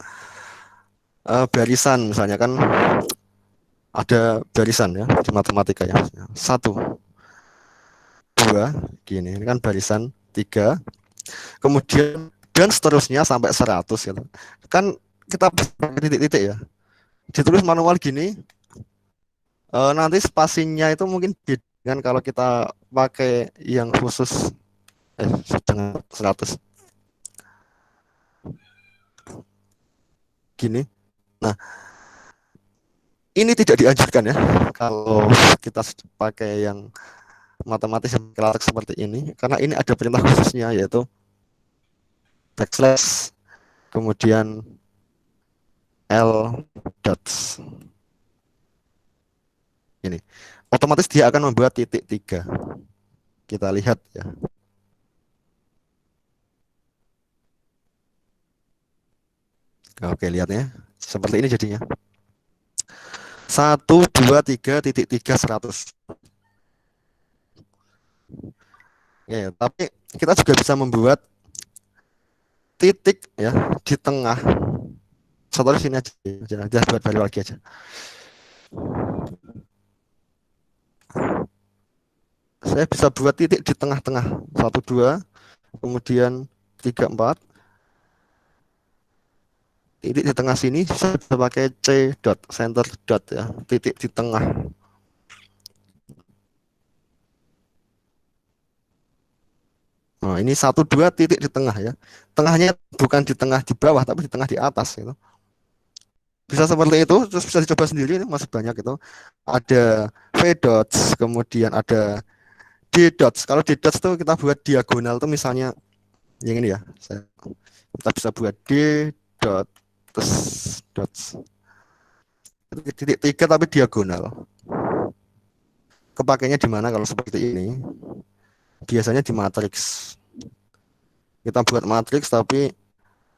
barisan misalnya kan ada barisan ya di matematika ya. 1, 2, gini, ini kan barisan 3. Kemudian dan seterusnya sampai 100 gitu. Kan kita pakai titik-titik ya. Ditulis manual gini, nanti spasinya itu mungkin beda dengan kalau kita pakai yang khusus dengan 100 gini. Nah, ini tidak dianjurkan ya kalau kita pakai yang matematis yang kelak seperti ini, karena ini ada perintah khususnya yaitu backslash kemudian L dots. Ini otomatis dia akan membuat titik 3. Kita lihat ya. Oke, lihatnya seperti ini jadinya. 1, 2, 3, titik 3, 100. Ya, tapi kita juga bisa membuat titik ya di tengah. Satu di sini aja, jangan buat baru lagi aja. Saya bisa buat titik di tengah-tengah 1, 2, kemudian 3, 4. Titik di tengah sini saya bisa pakai C dot, center dot ya, titik di tengah. Nah, ini 1, 2 titik di tengah ya. Tengahnya bukan di tengah di bawah, tapi di tengah di atas gitu. Bisa seperti itu, terus bisa dicoba sendiri, masih banyak itu. Ada V dots, kemudian ada D dots. Kalau D dots itu kita buat diagonal tuh misalnya yang ini ya. Kita bisa buat D dot dots. Titik 3 tapi diagonal. Kepakainya di mana kalau seperti ini? Biasanya di matriks. Kita buat matriks tapi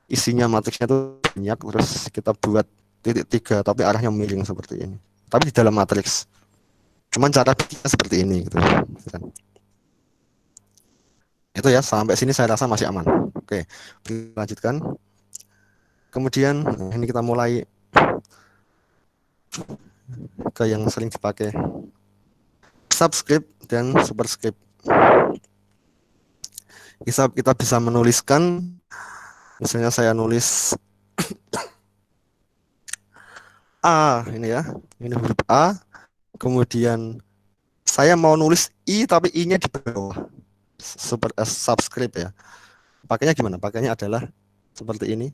isinya matriksnya itu banyak, terus kita buat titik 3 tapi arahnya miring seperti ini. Tapi di dalam matriks. Cuman cara bikinnya seperti ini gitu. Itu ya, sampai sini saya rasa masih aman. Oke, lanjutkan. Kemudian ini kita mulai ke yang sering dipakai, subscript dan superscript. kita bisa menuliskan, misalnya saya nulis A ini ya, ini huruf A, kemudian saya mau nulis I tapi I-nya di bawah, subscript ya. Pakainya gimana? Pakainya adalah seperti ini,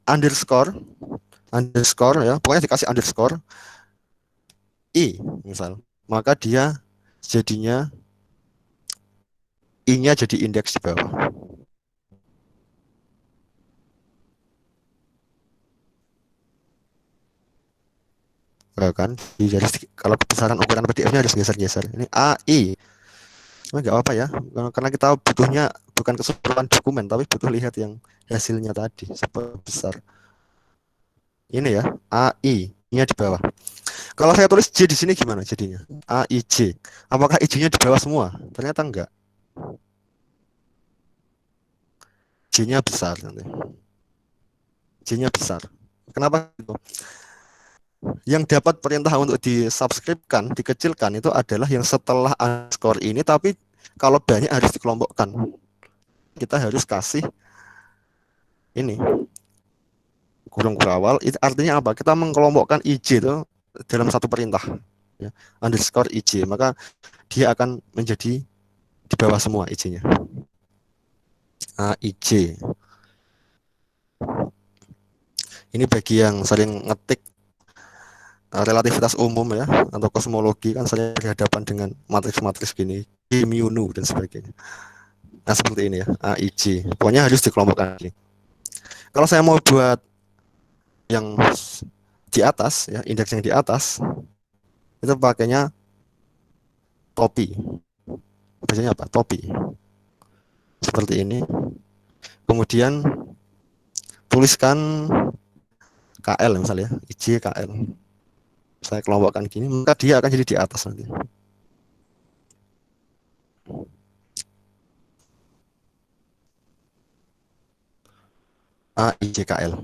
underscore ya, pokoknya dikasih underscore I misal, maka dia jadinya I-nya jadi indeks di bawah. Kan jadi kalau besaran ukuran PDF-nya harus geser-geser. Ini AI, nggak apa-apa ya, karena kita butuhnya bukan keseluruhan dokumen, tapi butuh lihat yang hasilnya tadi seberapa besar. Ini ya, AI-nya di bawah. Kalau saya tulis J di sini gimana jadinya? AIJ. Apakah I-nya di bawah semua? Ternyata enggak. J-nya besar nanti. J-nya besar. Kenapa itu? Yang dapat perintah untuk disubscribe-kan, dikecilkan itu adalah yang setelah underscore ini, tapi kalau banyak harus dikelompokkan. Kita harus kasih ini kurung kurawal, itu artinya apa? Kita mengelompokkan IJ itu dalam satu perintah ya, underscore IJ, maka dia akan menjadi di bawah semua IJ-nya. IJ. Ini bagi yang sering ngetik relativitas umum ya, atau kosmologi, kan saya berhadapan dengan matriks-matriks gini, mu nu dan sebagainya. Nah seperti ini ya, AIJ. Pokoknya harus dikelompokkan. Kalau saya mau buat yang di atas ya, indeks yang di atas, itu pakainya topi. Biasanya apa? Topi. Seperti ini. Kemudian tuliskan KL misalnya, IJ KL. Saya kelompokkan gini, maka dia akan jadi di atas nanti. AIJKL.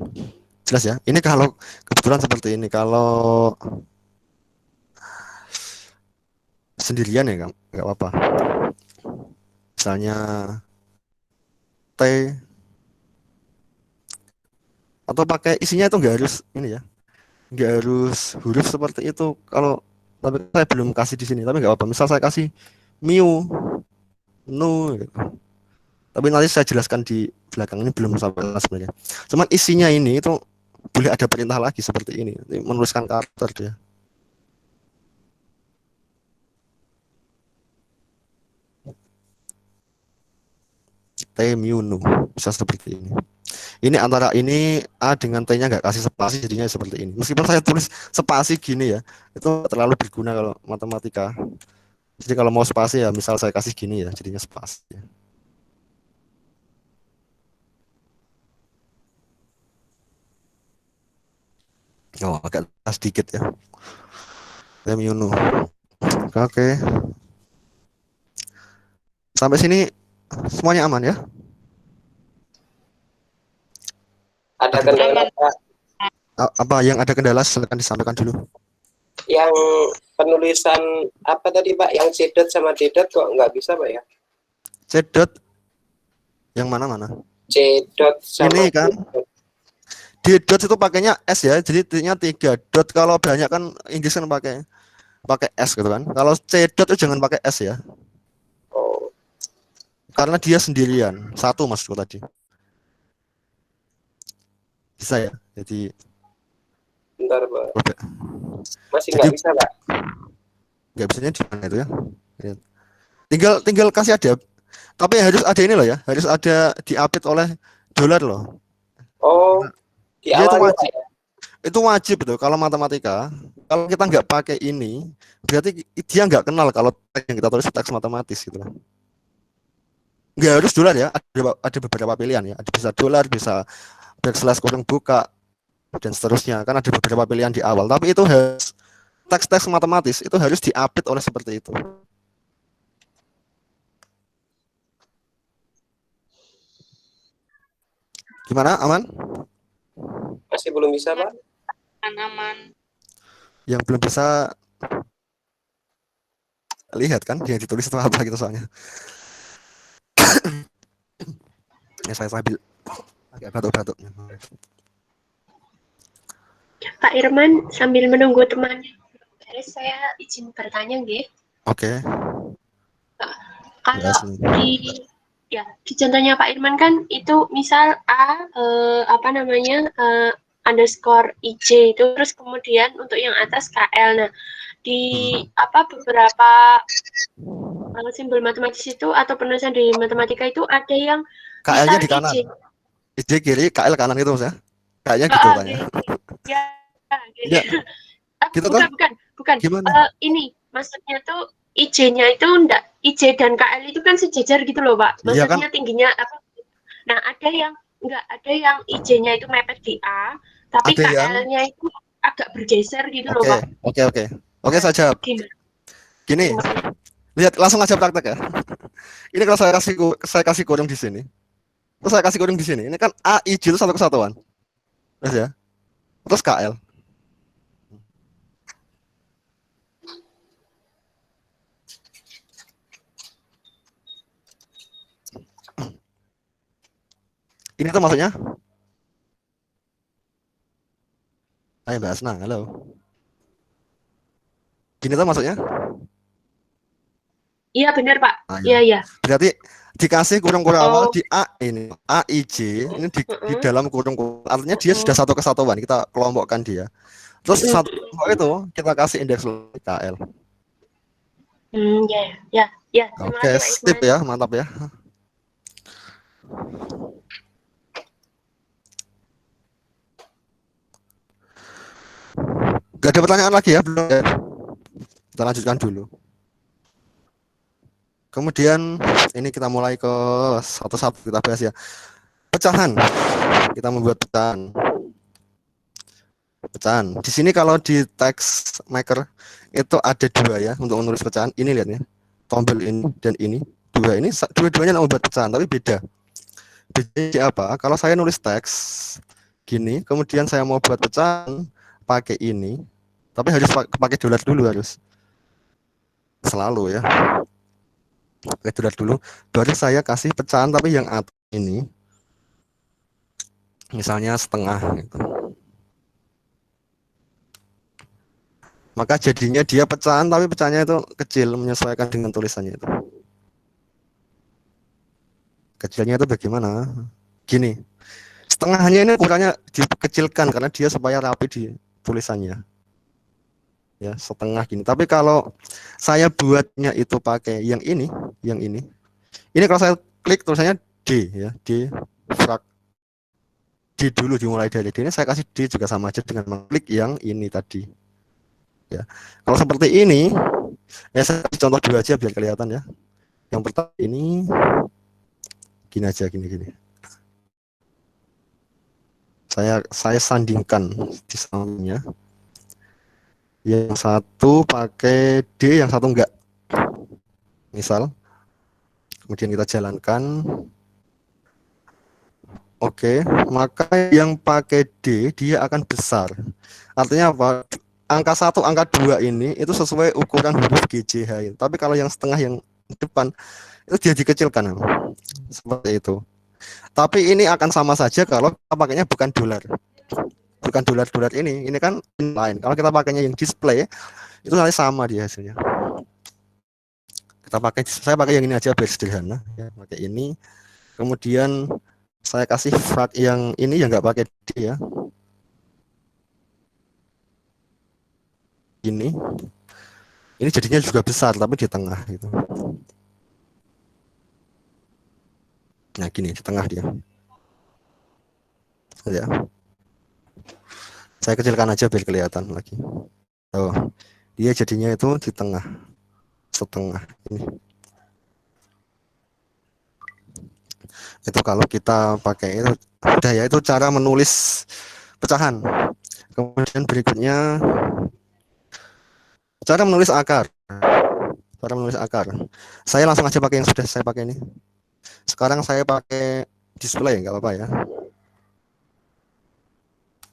Jelas ya? Ini kalau kebetulan seperti ini. Kalau sendirian ya nggak apa-apa. Misalnya T, atau pakai isinya itu nggak harus ini ya, nggak harus huruf seperti itu. Kalau tapi saya belum kasih di sini, tapi nggak apa-apa. Misal saya kasih mu, nu, gitu. Tapi nanti saya jelaskan di belakang, ini belum sampai sebenarnya. Cuman isinya ini itu boleh ada perintah lagi seperti ini, menuliskan karakter dia. T mu nu bisa seperti ini. Ini antara ini A dengan T-nya nggak kasih spasi, jadinya seperti ini. Meskipun saya tulis spasi gini ya, itu terlalu berguna kalau matematika. Jadi kalau mau spasi ya, misal saya kasih gini ya, jadinya spasi. Oh, agak sedikit ya. T mu nu. Oke. Sampai sini semuanya aman ya? Ada kendala Pak. Apa yang ada kendala silakan disampaikan dulu. Yang penulisan apa tadi Pak? Yang C dot sama D dot kok nggak bisa Pak ya? C dot yang mana? C dot sama ini kan D dot itu pakainya S ya, jadi D-nya 3 dot. Kalau banyak kan Inggris kan pakai S gitu kan. Kalau C dot itu jangan pakai S ya. Oh. Karena dia sendirian, satu maksudku tadi. Bisa ya, jadi Bentar Pak. Masih nggak bisa Pak? Nggak bisanya di mana itu ya? Tinggal kasih ada, tapi harus ada ini loh ya, harus ada diapit oleh dolar loh. Oh, ya, itu wajib. Ya? Itu wajib itu kalau matematika. Kalau kita nggak pakai ini, berarti dia nggak kenal kalau yang kita tulis teks matematis gitu loh. Nggak harus dolar ya, ada beberapa pilihan ya, ada bisa dolar, bisa backslash kurung buka dan seterusnya, kan ada beberapa pilihan di awal, tapi itu harus teks-teks matematis itu harus diupdate oleh seperti itu. Gimana, aman? Masih belum bisa Pak? Aman. Yang belum bisa lihat kan yang ditulis itu apa gitu soalnya. Ini saya sambil agak batuk-batuk. Pak Irman sambil menunggu temannya beres, saya izin bertanya nggih. Oke. Kalau di contohnya Pak Irman kan itu misal A underscore IJ itu, terus kemudian untuk yang atas KL. Nah, di beberapa simbol matematis itu atau penulisan di matematika itu ada yang KL-nya di kanan. IJ kiri, KL kanan gitu Mas ya. Kayaknya gitu tanya. Ya. Gitu bukan. Ini maksudnya tuh IJ-nya itu enggak, IJ dan KL itu kan sejajar gitu loh, Pak. Maksudnya iya kan? tingginya apa? Nah, ada yang enggak, ada yang IJ-nya itu mepet di A, tapi KL-nya itu agak bergeser gitu loh, Pak. Oke, saya jawab. Gini. Lihat, langsung aja praktek ya. Ini kalau saya kasih kurung di sini. Terus saya kasih kurung di sini. Ini kan A, IJ itu satu kesatuan. Terus ya. Terus KL. Ini tuh maksudnya? Ayo Mbak Asna, halo. Gini tuh maksudnya? Iya benar Pak. Iya. Berarti dikasih kurung-kurung awal di A ini, A, I, J, ini di dalam kurung-kurung. Artinya dia sudah satu kesatuan, kita kelompokkan dia. Terus satu kelompok itu kita kasih indeks KL. Ya. Oke, sip ya, mantap ya. Gak ada pertanyaan lagi ya, belum ya? Kita lanjutkan dulu. Kemudian ini kita mulai ke satu-satu kita bahas ya. Pecahan. Kita membuat pecahan. Di sini kalau di text maker itu ada dua ya untuk menulis pecahan. Ini lihat ya. Tombol ini dan ini. Dua-duanya membuat pecahan tapi beda. Bedanya apa? Kalau saya nulis teks gini, kemudian saya mau buat pecahan pakai ini. Tapi harus pakai dolar dulu harus. Selalu ya. Pakai dolar dulu, baru saya kasih pecahan tapi yang atas ini misalnya setengah gitu. Maka jadinya dia pecahan tapi pecahannya itu kecil menyesuaikan dengan tulisannya itu. Kecilnya itu bagaimana? Gini. Setengahnya ini ukurannya dikecilkan karena dia supaya rapi di tulisannya. Ya, setengah gini. Tapi kalau saya buatnya itu pakai yang ini. Ini kalau saya klik tulisannya D ya, D frak. D dulu dimulai dari D. Ini saya kasih D juga sama aja dengan mengklik yang ini tadi. Ya. Kalau seperti ini, ya saya kasih contoh dua aja biar kelihatan ya. Yang pertama ini gini aja gini. Saya sandingkan di sampingnya. Yang satu pakai D, yang satu enggak. Misal, kemudian kita jalankan. Oke, maka yang pakai D dia akan besar. Artinya apa? Angka 1, angka 2 ini itu sesuai ukuran huruf GJH. Tapi kalau yang setengah yang depan itu dia dikecilkan. Seperti itu. Tapi ini akan sama saja kalau kita pakainya bukan dolar. Bukan dolar ini kan lain. Kalau kita pakainya yang display itu nanti sama dia hasilnya. Saya pakai yang ini aja biar sederhana ya, pakai ini. Kemudian saya kasih frak yang ini yang nggak pakai D ya. Ini jadinya juga besar tapi di tengah gitu. Nah gini di tengah dia. Ya. Saya kecilkan aja biar kelihatan lagi. Dia jadinya itu di tengah, setengah ini. Itu kalau kita pakai itu, udah ya itu cara menulis pecahan. Kemudian berikutnya cara menulis akar. Saya langsung aja pakai yang sudah saya pakai ini. Sekarang saya pakai display, nggak apa-apa ya.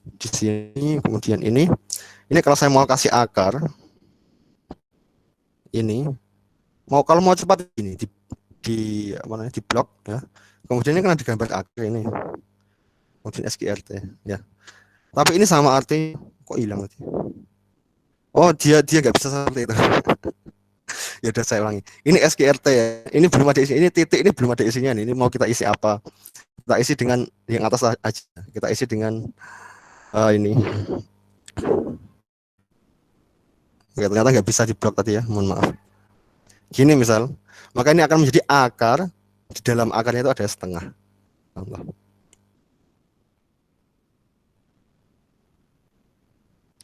Di sini kemudian ini kalau saya mau kasih akar ini kalau mau cepat ini di blok ya, Kemudian ini kan ada gambar akar ini. Kemudian SQRT ya. Tapi ini sama arti kok hilang tadi. Oh, dia nggak bisa seperti itu. Ya udah saya ulangi. Ini SQRT ya. Ini belum ada isi. Ini titik ini belum ada isinya nih. Ini mau kita isi apa? Kita isi dengan yang atas aja. Kita isi dengan ini. Ya, ternyata nggak bisa diblok tadi ya. Mohon maaf. Gini misal. Maka ini akan menjadi akar. Di dalam akarnya itu ada setengah. Allah.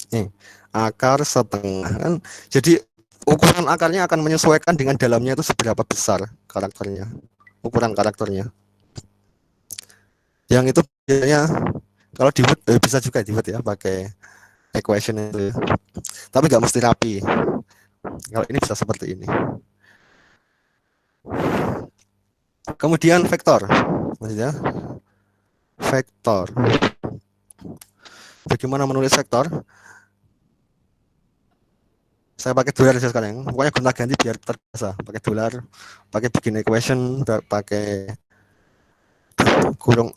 Nih, akar setengah kan. Jadi ukuran akarnya akan menyesuaikan dengan dalamnya itu seberapa besar karakternya, ukuran karakternya. Yang itu biasanya kalau dibuat bisa juga dibuat ya pakai equation itu ya. Tapi nggak mesti rapi. Kalau ini bisa seperti ini. Kemudian vektor, maksudnya vektor. Bagaimana menulis vektor? Saya pakai dolar saja sekarang. Pokoknya gonta-ganti biar terbiasa. Pakai dolar, pakai bikin equation, pakai kurung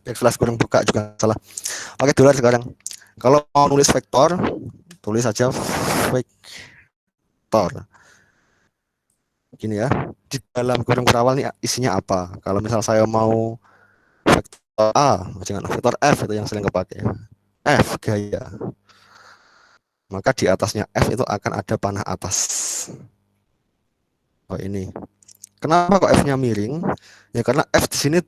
backslash kurung buka juga salah. Pakai dolar sekarang. Kalau mau nulis vektor, tulis saja vektor. Gini ya. Di dalam kurung kurawal ini isinya apa? Kalau misal saya mau vektor A, jangan vektor F itu yang sering kepake. F gaya. Maka di atasnya F itu akan ada panah atas. Oh ini. Kenapa kok F-nya miring? Ya karena F di sini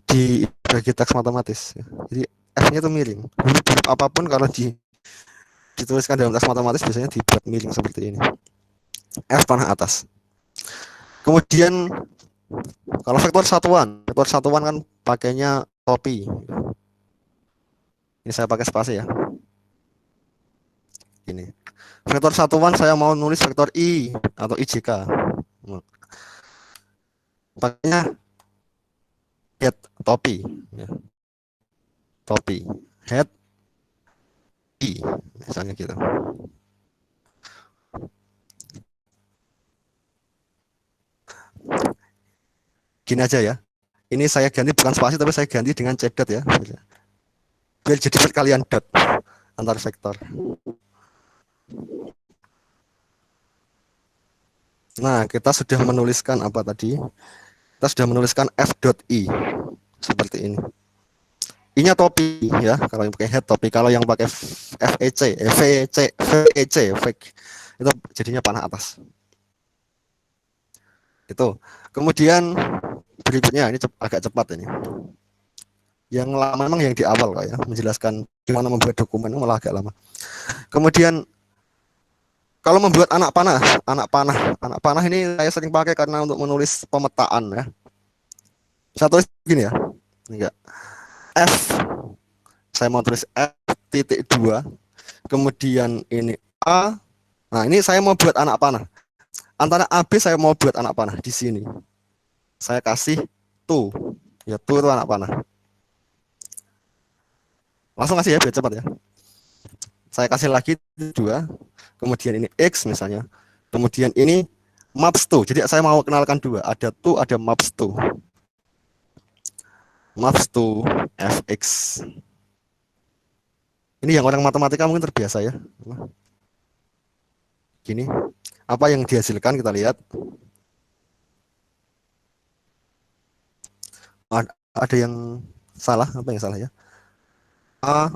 di bagi teks matematis. Jadi F-nya itu miring. Huruf apapun kalau dituliskan dalam teks matematis biasanya dibuat miring seperti ini. F panah atas. Kemudian kalau vektor satuan kan pakainya topi. Ini saya pakai spasi ya. Ini vektor satuan saya mau nulis vektor I atau IJK. Pakainya head topi, ya. Topi head I misalnya gitu. Gini aja ya. Ini saya ganti bukan spasi tapi saya ganti dengan C dot ya. Biar jadi perkalian dot antar vektor. Nah, kita sudah menuliskan apa tadi? Kita sudah menuliskan F dot I seperti ini. I-nya topi ya, kalau yang pakai head topi. Kalau yang pakai VEC itu jadinya panah atas. Itu. Kemudian berikutnya ini agak cepat ini. Yang lama memang yang di awal kok ya, menjelaskan gimana membuat dokumen malah agak lama. Kemudian kalau membuat anak panah ini saya sering pakai karena untuk menulis pemetaan ya. Saya tulis begini ya. Enggak. F. Saya mau tulis F.2. Kemudian ini A. Nah, ini saya mau buat anak panah. Antara AB saya mau buat anak panah di sini. Saya kasih tu. Ya, tu itu anak panah. Langsung kasih ya biar cepat ya. Saya kasih lagi 2. Kemudian ini X misalnya. Kemudian ini maps to. Jadi saya mau kenalkan 2. Ada to, ada maps to. Maps to fx. Ini yang orang matematika mungkin terbiasa ya. Gini. Apa yang dihasilkan kita lihat. Ada yang salah, apa yang salah ya?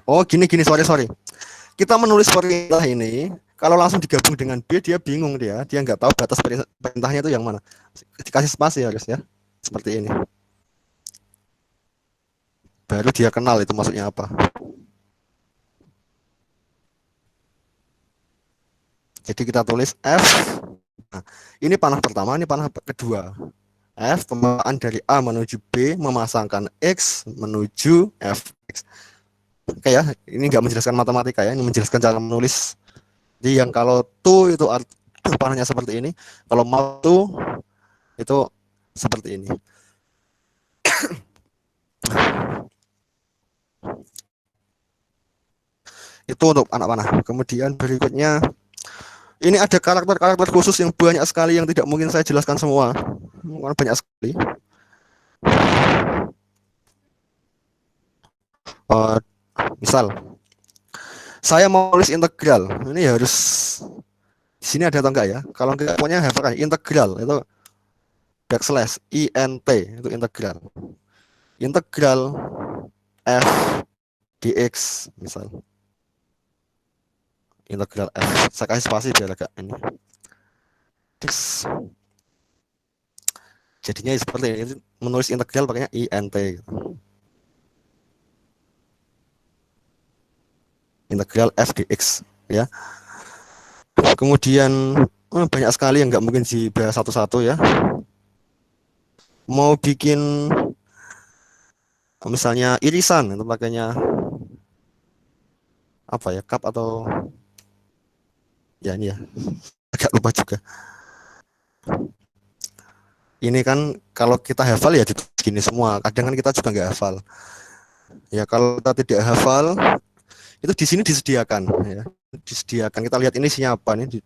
Oh gini, sorry. Kita menulis perintah ini, kalau langsung digabung dengan B, dia bingung dia nggak tahu batas perintahnya itu yang mana. Dikasih spasi harus ya, seperti ini. Baru dia kenal itu maksudnya apa. Jadi kita tulis F. Nah, ini panah pertama, ini panah kedua. F pemetaan dari A menuju B memasangkan X menuju Fx. Oke ya, ini nggak menjelaskan matematika ya, ini menjelaskan cara menulis. Jadi yang kalau to itu panahnya seperti ini, kalau mau to itu seperti ini. Itu untuk anak panah. Kemudian berikutnya ini ada karakter-karakter khusus yang banyak sekali yang tidak mungkin saya jelaskan semua. Banyak sekali. misal saya mau tulis integral, ini harus di sini ada atau enggak ya? Kalau enggak pokoknya hafalkan integral itu backslash int itu integral. Integral f dx misal. Integral f. Saya kasih spasi biar agak ini. Dx. Jadinya seperti ini, menulis integral pakainya int gitu. Integral f dx ya. Kemudian banyak sekali yang nggak mungkin dibahas satu-satu ya. Mau bikin misalnya irisan itu pakainya apa ya, cup atau ya ini ya agak lupa juga. Ini kan kalau kita hafal ya gini semua, kadang kan kita juga nggak hafal ya. Kalau kita tidak hafal itu di sini disediakan ya, disediakan. Kita lihat ini isinya apa nih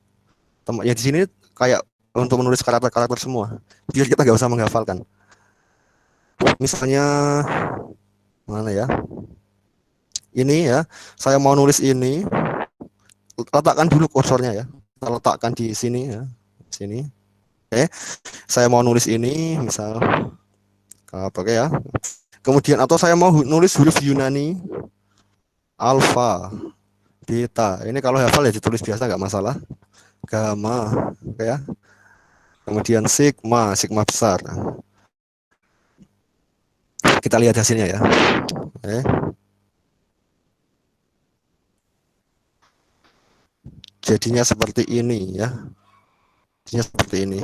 ya, di sini kayak untuk menulis karakter-karakter semua biar kita nggak usah menghafalkan. Misalnya mana ya, ini ya, saya mau nulis ini, letakkan dulu kursornya ya, kita letakkan di sini ya, sini. Oke, saya mau nulis ini misal apa ya, kemudian atau saya mau nulis huruf Yunani alfa beta, ini kalau hafal ya ditulis biasa nggak masalah, gamma oke ya, kemudian sigma, sigma besar. Kita lihat hasilnya ya. Oke. Jadinya seperti ini ya. Jadinya seperti ini.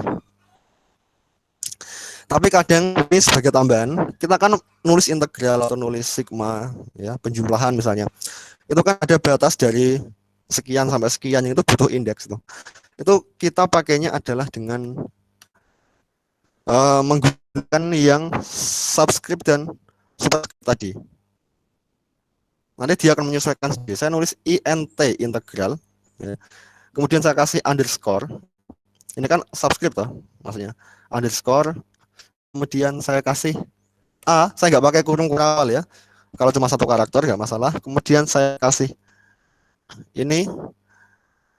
Tapi kadang ini sebagai tambahan, kita kan nulis integral atau nulis sigma ya, penjumlahan misalnya. Itu kan ada batas dari sekian sampai sekian, yang itu butuh indeks tuh. Itu kita pakainya adalah dengan menggunakan yang subscript dan superscript tadi. Nanti dia akan menyesuaikan sendiri. Saya nulis int integral ya. Kemudian saya kasih underscore. Ini kan subscript toh, maksudnya underscore. Kemudian saya kasih a, saya nggak pakai kurung kurawal ya. Kalau cuma satu karakter nggak masalah. Kemudian saya kasih ini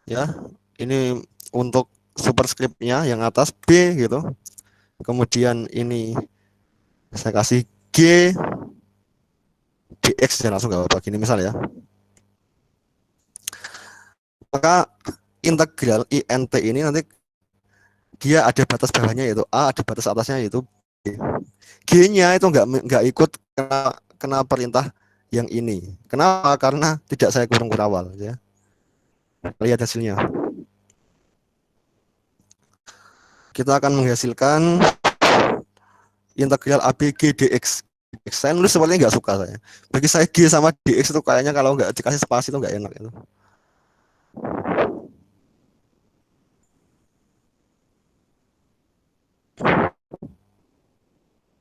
ya, ini untuk superscriptnya yang atas b gitu. Kemudian ini saya kasih g dx dan langsung nggak apa-apa gini misal ya. Maka integral int ini nanti dia ada batas bawahnya yaitu a, ada batas atasnya yaitu b. G-nya itu nggak ikut kena perintah yang ini. Kenapa? Karena tidak saya kurung kurawal ya. Lihat hasilnya. Kita akan menghasilkan integral ABG dx. Saya nulis sepertinya nggak suka saya. Bagi saya G sama dx itu kayaknya kalau nggak dikasih spasi itu nggak enak itu.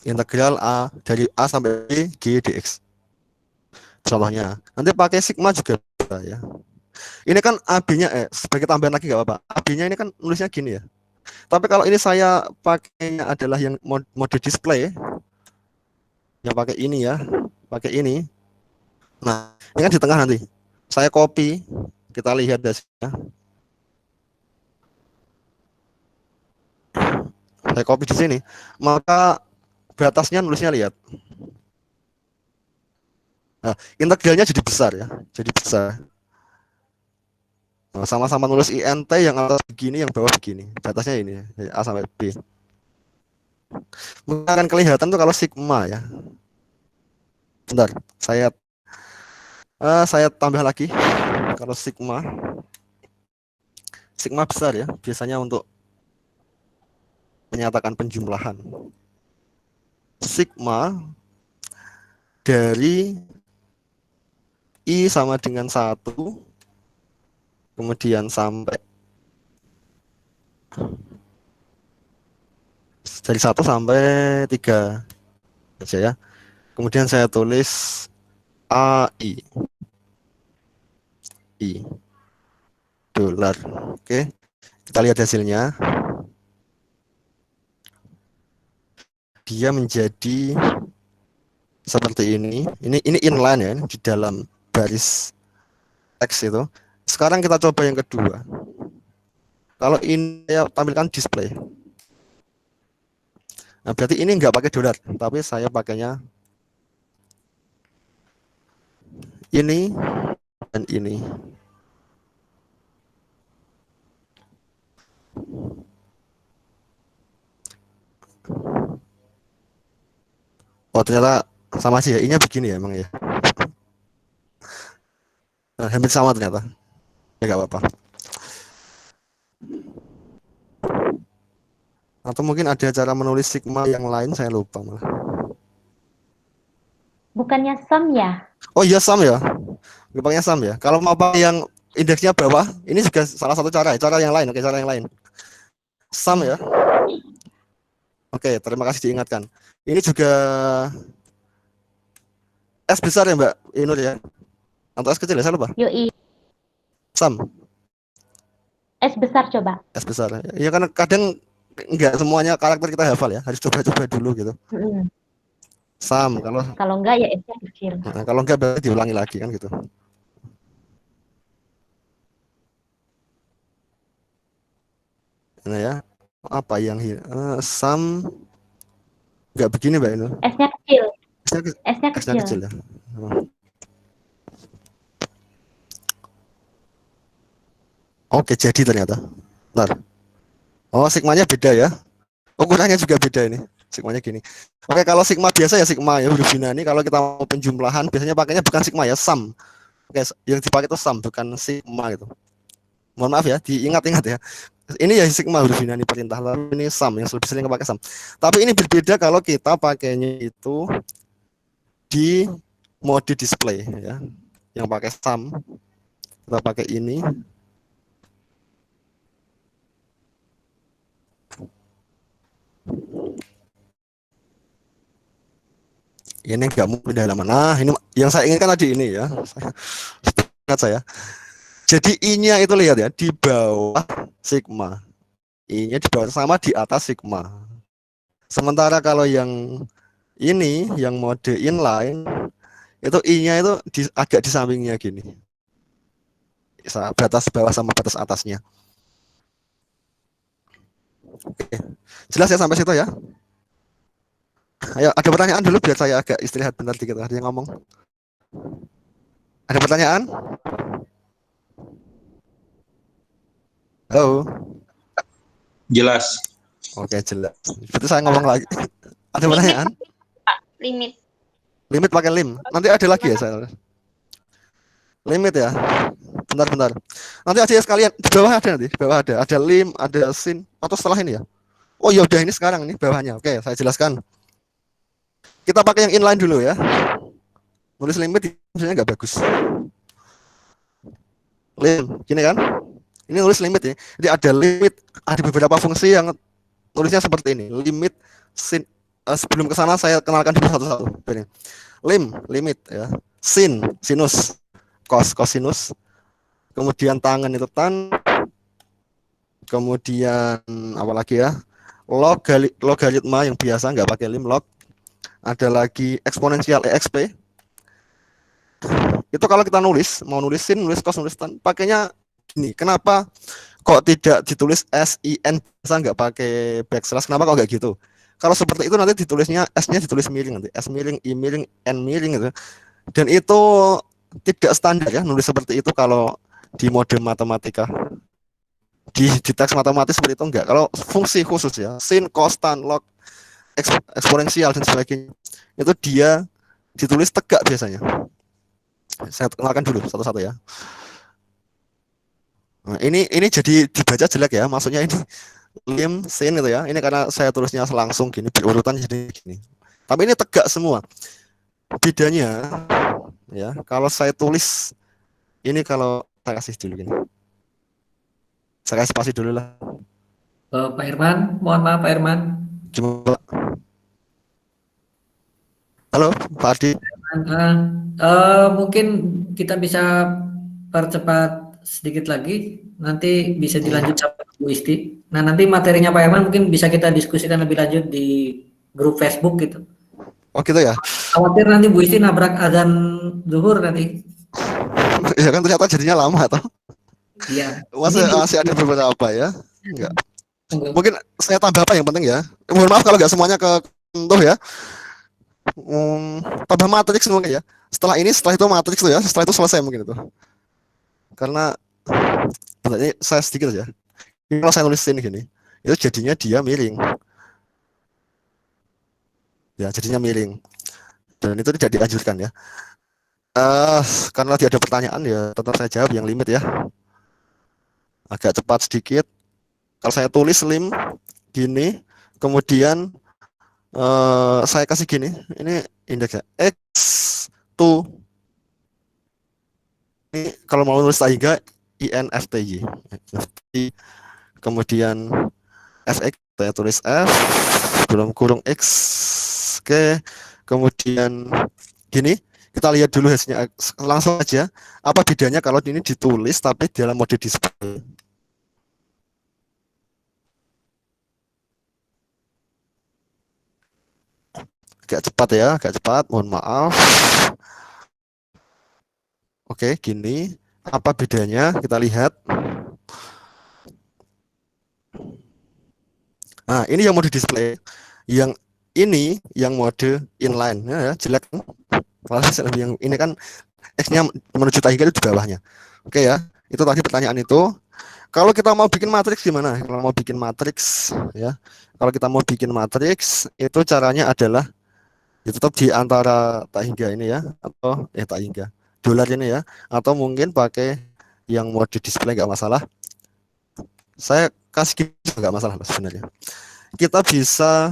Integral A dari A sampai B G dx. Contohnya. Nanti pakai sigma juga bisa ya. Ini kan AB-nya sebagai tambahan lagi nggak apa-apa. AB-nya ini kan nulisnya gini ya. Tapi kalau ini saya pakainya adalah yang mode display, yang pakai ini ya, pakai ini. Nah, ini kan di tengah nanti. Saya copy, kita lihat hasilnya. Saya copy di sini, maka batasnya nulisnya lihat. Nah, integralnya jadi besar ya, jadi besar. Sama-sama nulis int yang atas begini, yang bawah begini. Batasnya ini, dari A sampai B. Mungkin akan kelihatan tuh kalau sigma ya. Bentar, saya tambah lagi. Kalau sigma besar ya, biasanya untuk menyatakan penjumlahan. Sigma dari I sama dengan 1, kemudian sampai dari 1 sampai 3 aja ya. Kemudian saya tulis AI dolar. Oke, kita lihat hasilnya. Dia menjadi seperti ini inline ya, di dalam baris teks itu. Sekarang kita coba yang kedua. Kalau ini saya tampilkan display. Nah, berarti ini nggak pakai dolar, tapi saya pakainya ini dan ini. Oh, ternyata sama sih ya, ini begini ya emang ya. Nah, hampir sama ternyata. Ya nggak apa-apa. Atau mungkin ada cara menulis sigma yang lain, saya lupa malah. Bukannya sum ya? Oh iya, sum ya. Gampangnya sum ya. Kalau mau pakai yang indeksnya bawah, ini juga salah satu cara ya. Cara yang lain, oke, cara yang lain. Sum ya. Oke, terima kasih diingatkan. Ini juga S besar ya Mbak Inur ya? Atau S kecil ya, saya lupa. Yoi. Sum. S besar coba. S besar. Ya kan kadang enggak semuanya karakter kita hafal ya. Harus coba-coba dulu gitu. Sum, kalau enggak ya S-nya kecil. Nah, kalau enggak berarti diulangi lagi kan gitu. Nah ya, apa yang sum enggak begini Mbak Inur? S-nya kecil. S-nya kecil ya. Oke, jadi ternyata. Bentar. Oh, sigmanya beda ya. Ukurannya juga beda ini. Sigmanya gini. Oke, kalau sigma biasa ya sigma ya, huruf binari. Kalau kita mau penjumlahan biasanya pakainya bukan sigma ya, sum. Oke, yang dipakai itu sum, bukan sigma gitu. Mohon maaf ya, diingat-ingat ya. Ini ya sigma huruf binari perintah, lalu ini sum yang lebih sering pakai sum. Tapi ini berbeda kalau kita pakainya itu di mode display ya. Yang pakai sum kita pakai ini. Ini enggak mau pindah halaman. Nah, ini yang saya inginkan tadi ini ya. Ingat saya. Jadi I-nya itu lihat ya, di bawah sigma. I-nya di bawah sama di atas sigma. Sementara kalau yang ini, yang mode inline, itu I-nya itu agak di sampingnya gini. Batas bawah sama batas atasnya. Oke. Jelas ya sampai situ ya? Ayo, ada pertanyaan dulu biar saya agak istirahat bentar dikit. Ada yang ngomong? Ada pertanyaan? Halo? Jelas. Oke, jelas. Berarti saya ngomong lagi. Ada pertanyaan? Limit. Limit pakai lim. Nanti ada lagi ya saya. Limit ya. Bentar. Nanti aja ya sekalian. Di bawah ada nanti. Di bawah ada. Ada lim, ada sin. Atau setelah ini ya? Oh ya udah, ini sekarang ini bawahnya. Oke, saya jelaskan. Kita pakai yang inline dulu ya. Nulis limit misalnya nggak bagus. Lim, gini kan? Ini nulis limit ya. Jadi ada limit, ada beberapa fungsi yang nulisnya seperti ini. Limit sin. Sebelum ke sana saya kenalkan dulu satu-satu. Lim, limit ya. Sin, sinus. Cos, cosinus. Kemudian tangan itu tan. Kemudian apa lagi ya? Logaritma yang biasa nggak pakai lim, log. Ada lagi eksponensial exp. Itu kalau kita nulis, mau nulis sin, nulis cos, nulis tan, pakainya gini. Kenapa kok tidak ditulis sin, biasa nggak pakai backslash? Kenapa kok nggak gitu? Kalau seperti itu nanti ditulisnya s-nya ditulis miring nanti, s miring, i miring, n miring gitu. Dan itu tidak standar ya, nulis seperti itu kalau di mode matematika. Di teks matematis seperti itu enggak. Kalau fungsi khusus ya, sin, cos, tan, log, eksponensial dan sebagainya, itu dia ditulis tegak biasanya. Saya kenalkan dulu satu-satu ya. Nah, ini jadi dibaca jelek ya, maksudnya ini lim, sin itu ya. Ini karena saya tulisnya langsung gini, berurutan jadi gini. Tapi ini tegak semua. Bedanya ya, kalau saya tulis ini, kalau saya kasih dulu gini. Saya kasih spasi dulu lah. Pak Irman, mohon maaf Pak Irman. Coba. Halo, Pak Ardi. Mungkin kita bisa percepat sedikit lagi, nanti bisa dilanjut sama Bu Isti. Nah, nanti materinya Pak Irman mungkin bisa kita diskusikan lebih lanjut di grup Facebook gitu. Oh gitu ya. Khawatir nanti Bu Isti nabrak azan zuhur nanti. Ya kan ternyata jadinya lama toh. Iya. Masih ada beberapa ya. Enggak. Mungkin saya tambah apa yang penting ya. Mohon maaf kalau nggak semuanya kesentuh ya. Tambah matriks mungkin ya. Setelah itu matriks tuh ya. Setelah itu selesai mungkin itu. Karena ini saya sedikit aja. Kalau saya nulis ini gini, itu jadinya dia miring. Ya, jadinya miring. Dan itu tidak dianjurkan ya. Karena tidak ada pertanyaan ya, tetap saya jawab yang limit ya. Agak cepat sedikit. Kalau saya tulis slim gini, kemudian saya kasih gini, ini indeksnya x2. Ini kalau mau nulis tangga INFTY. Kemudian fx saya tulis f dalam kurung x, oke, kemudian gini kita lihat dulu hasilnya langsung aja apa bedanya kalau ini ditulis tapi dalam mode display. Agak cepat ya, agak cepat, mohon maaf. Oke, gini apa bedanya kita lihat. Nah, ini yang mode display, yang ini yang mode inline ya, jelek. Yang ini kan X-nya menuju tangga itu di bawahnya. Oke ya, itu tadi pertanyaan itu. Kalau kita mau bikin matriks gimana? Kalau mau bikin matriks ya, kalau kita mau bikin matriks itu caranya adalah ya tetap di antara tangga ini ya, atau tangga dolar ini ya, atau mungkin pakai yang mode display nggak masalah. Saya kasih nggak masalah sebenarnya. Kita bisa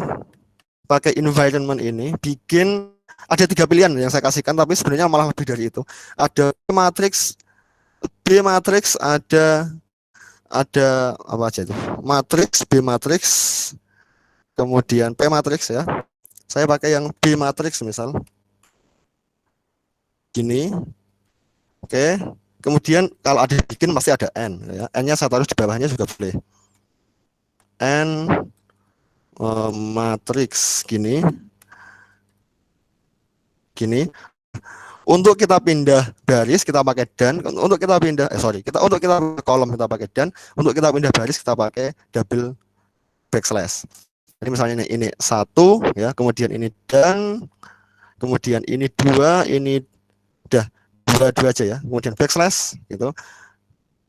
pakai environment ini bikin ada 3 pilihan yang saya kasihkan, tapi sebenarnya malah lebih dari itu. Ada B matrix, ada apa aja itu? Matrix, B matrix, kemudian P matrix ya. Saya pakai yang B matrix misal. Gini. Oke. Kemudian kalau ada bikin pasti ada N ya. N-nya saya taruh di bawahnya juga boleh. N matrix gini. Untuk kita pindah baris kita pakai dan, untuk kita pindah untuk kita kolom kita pakai dan, untuk kita pindah baris kita pakai double backslash. Jadi misalnya ini 1 ya, kemudian ini dan, kemudian ini 2, ini udah 2 aja ya, kemudian backslash gitu.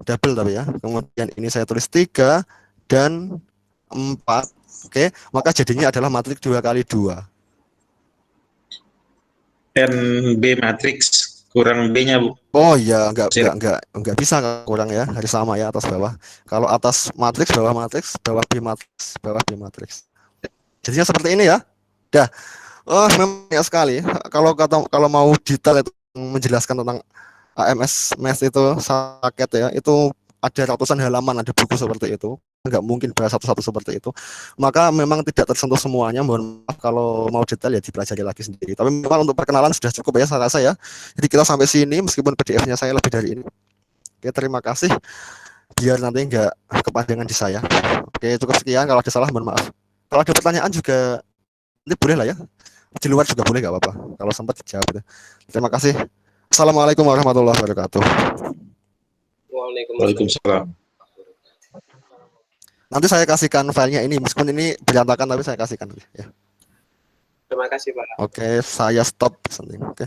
Double tapi ya. Kemudian ini saya tulis 3 dan 4. Oke, maka jadinya adalah matriks 2 kali 2. NB matrix kurang B-nya, Bu. Oh iya, enggak bisa kurang ya, harus sama ya atas bawah. Kalau atas matriks, bawah B matriks, bawah B matriks. Jadinya seperti ini ya. Dah. Oh, memang banyak sekali. Kalau mau detail itu menjelaskan tentang AMS Math itu sakit ya. Itu ada ratusan halaman, ada buku seperti itu. Enggak mungkin bahas satu-satu seperti itu. Maka memang tidak tersentuh semuanya. Mohon maaf kalau mau detail ya dipelajari lagi sendiri. Tapi memang untuk perkenalan sudah cukup ya saya rasa ya. Jadi kita sampai sini meskipun PDF-nya saya lebih dari ini. Oke, terima kasih. Biar nanti enggak kepanjangan di saya. Oke, cukup sekian. Kalau ada salah mohon maaf. Kalau ada pertanyaan juga ini boleh lah ya. Di luar juga boleh, nggak apa-apa. Kalau sempat dijawab. Terima kasih. Assalamualaikum warahmatullahi wabarakatuh. Waalaikumsalam. Nanti saya kasihkan filenya ini, meskipun ini berantakan tapi saya kasihkan ya. Terima kasih, Pak. Oke, saya stop. Oke.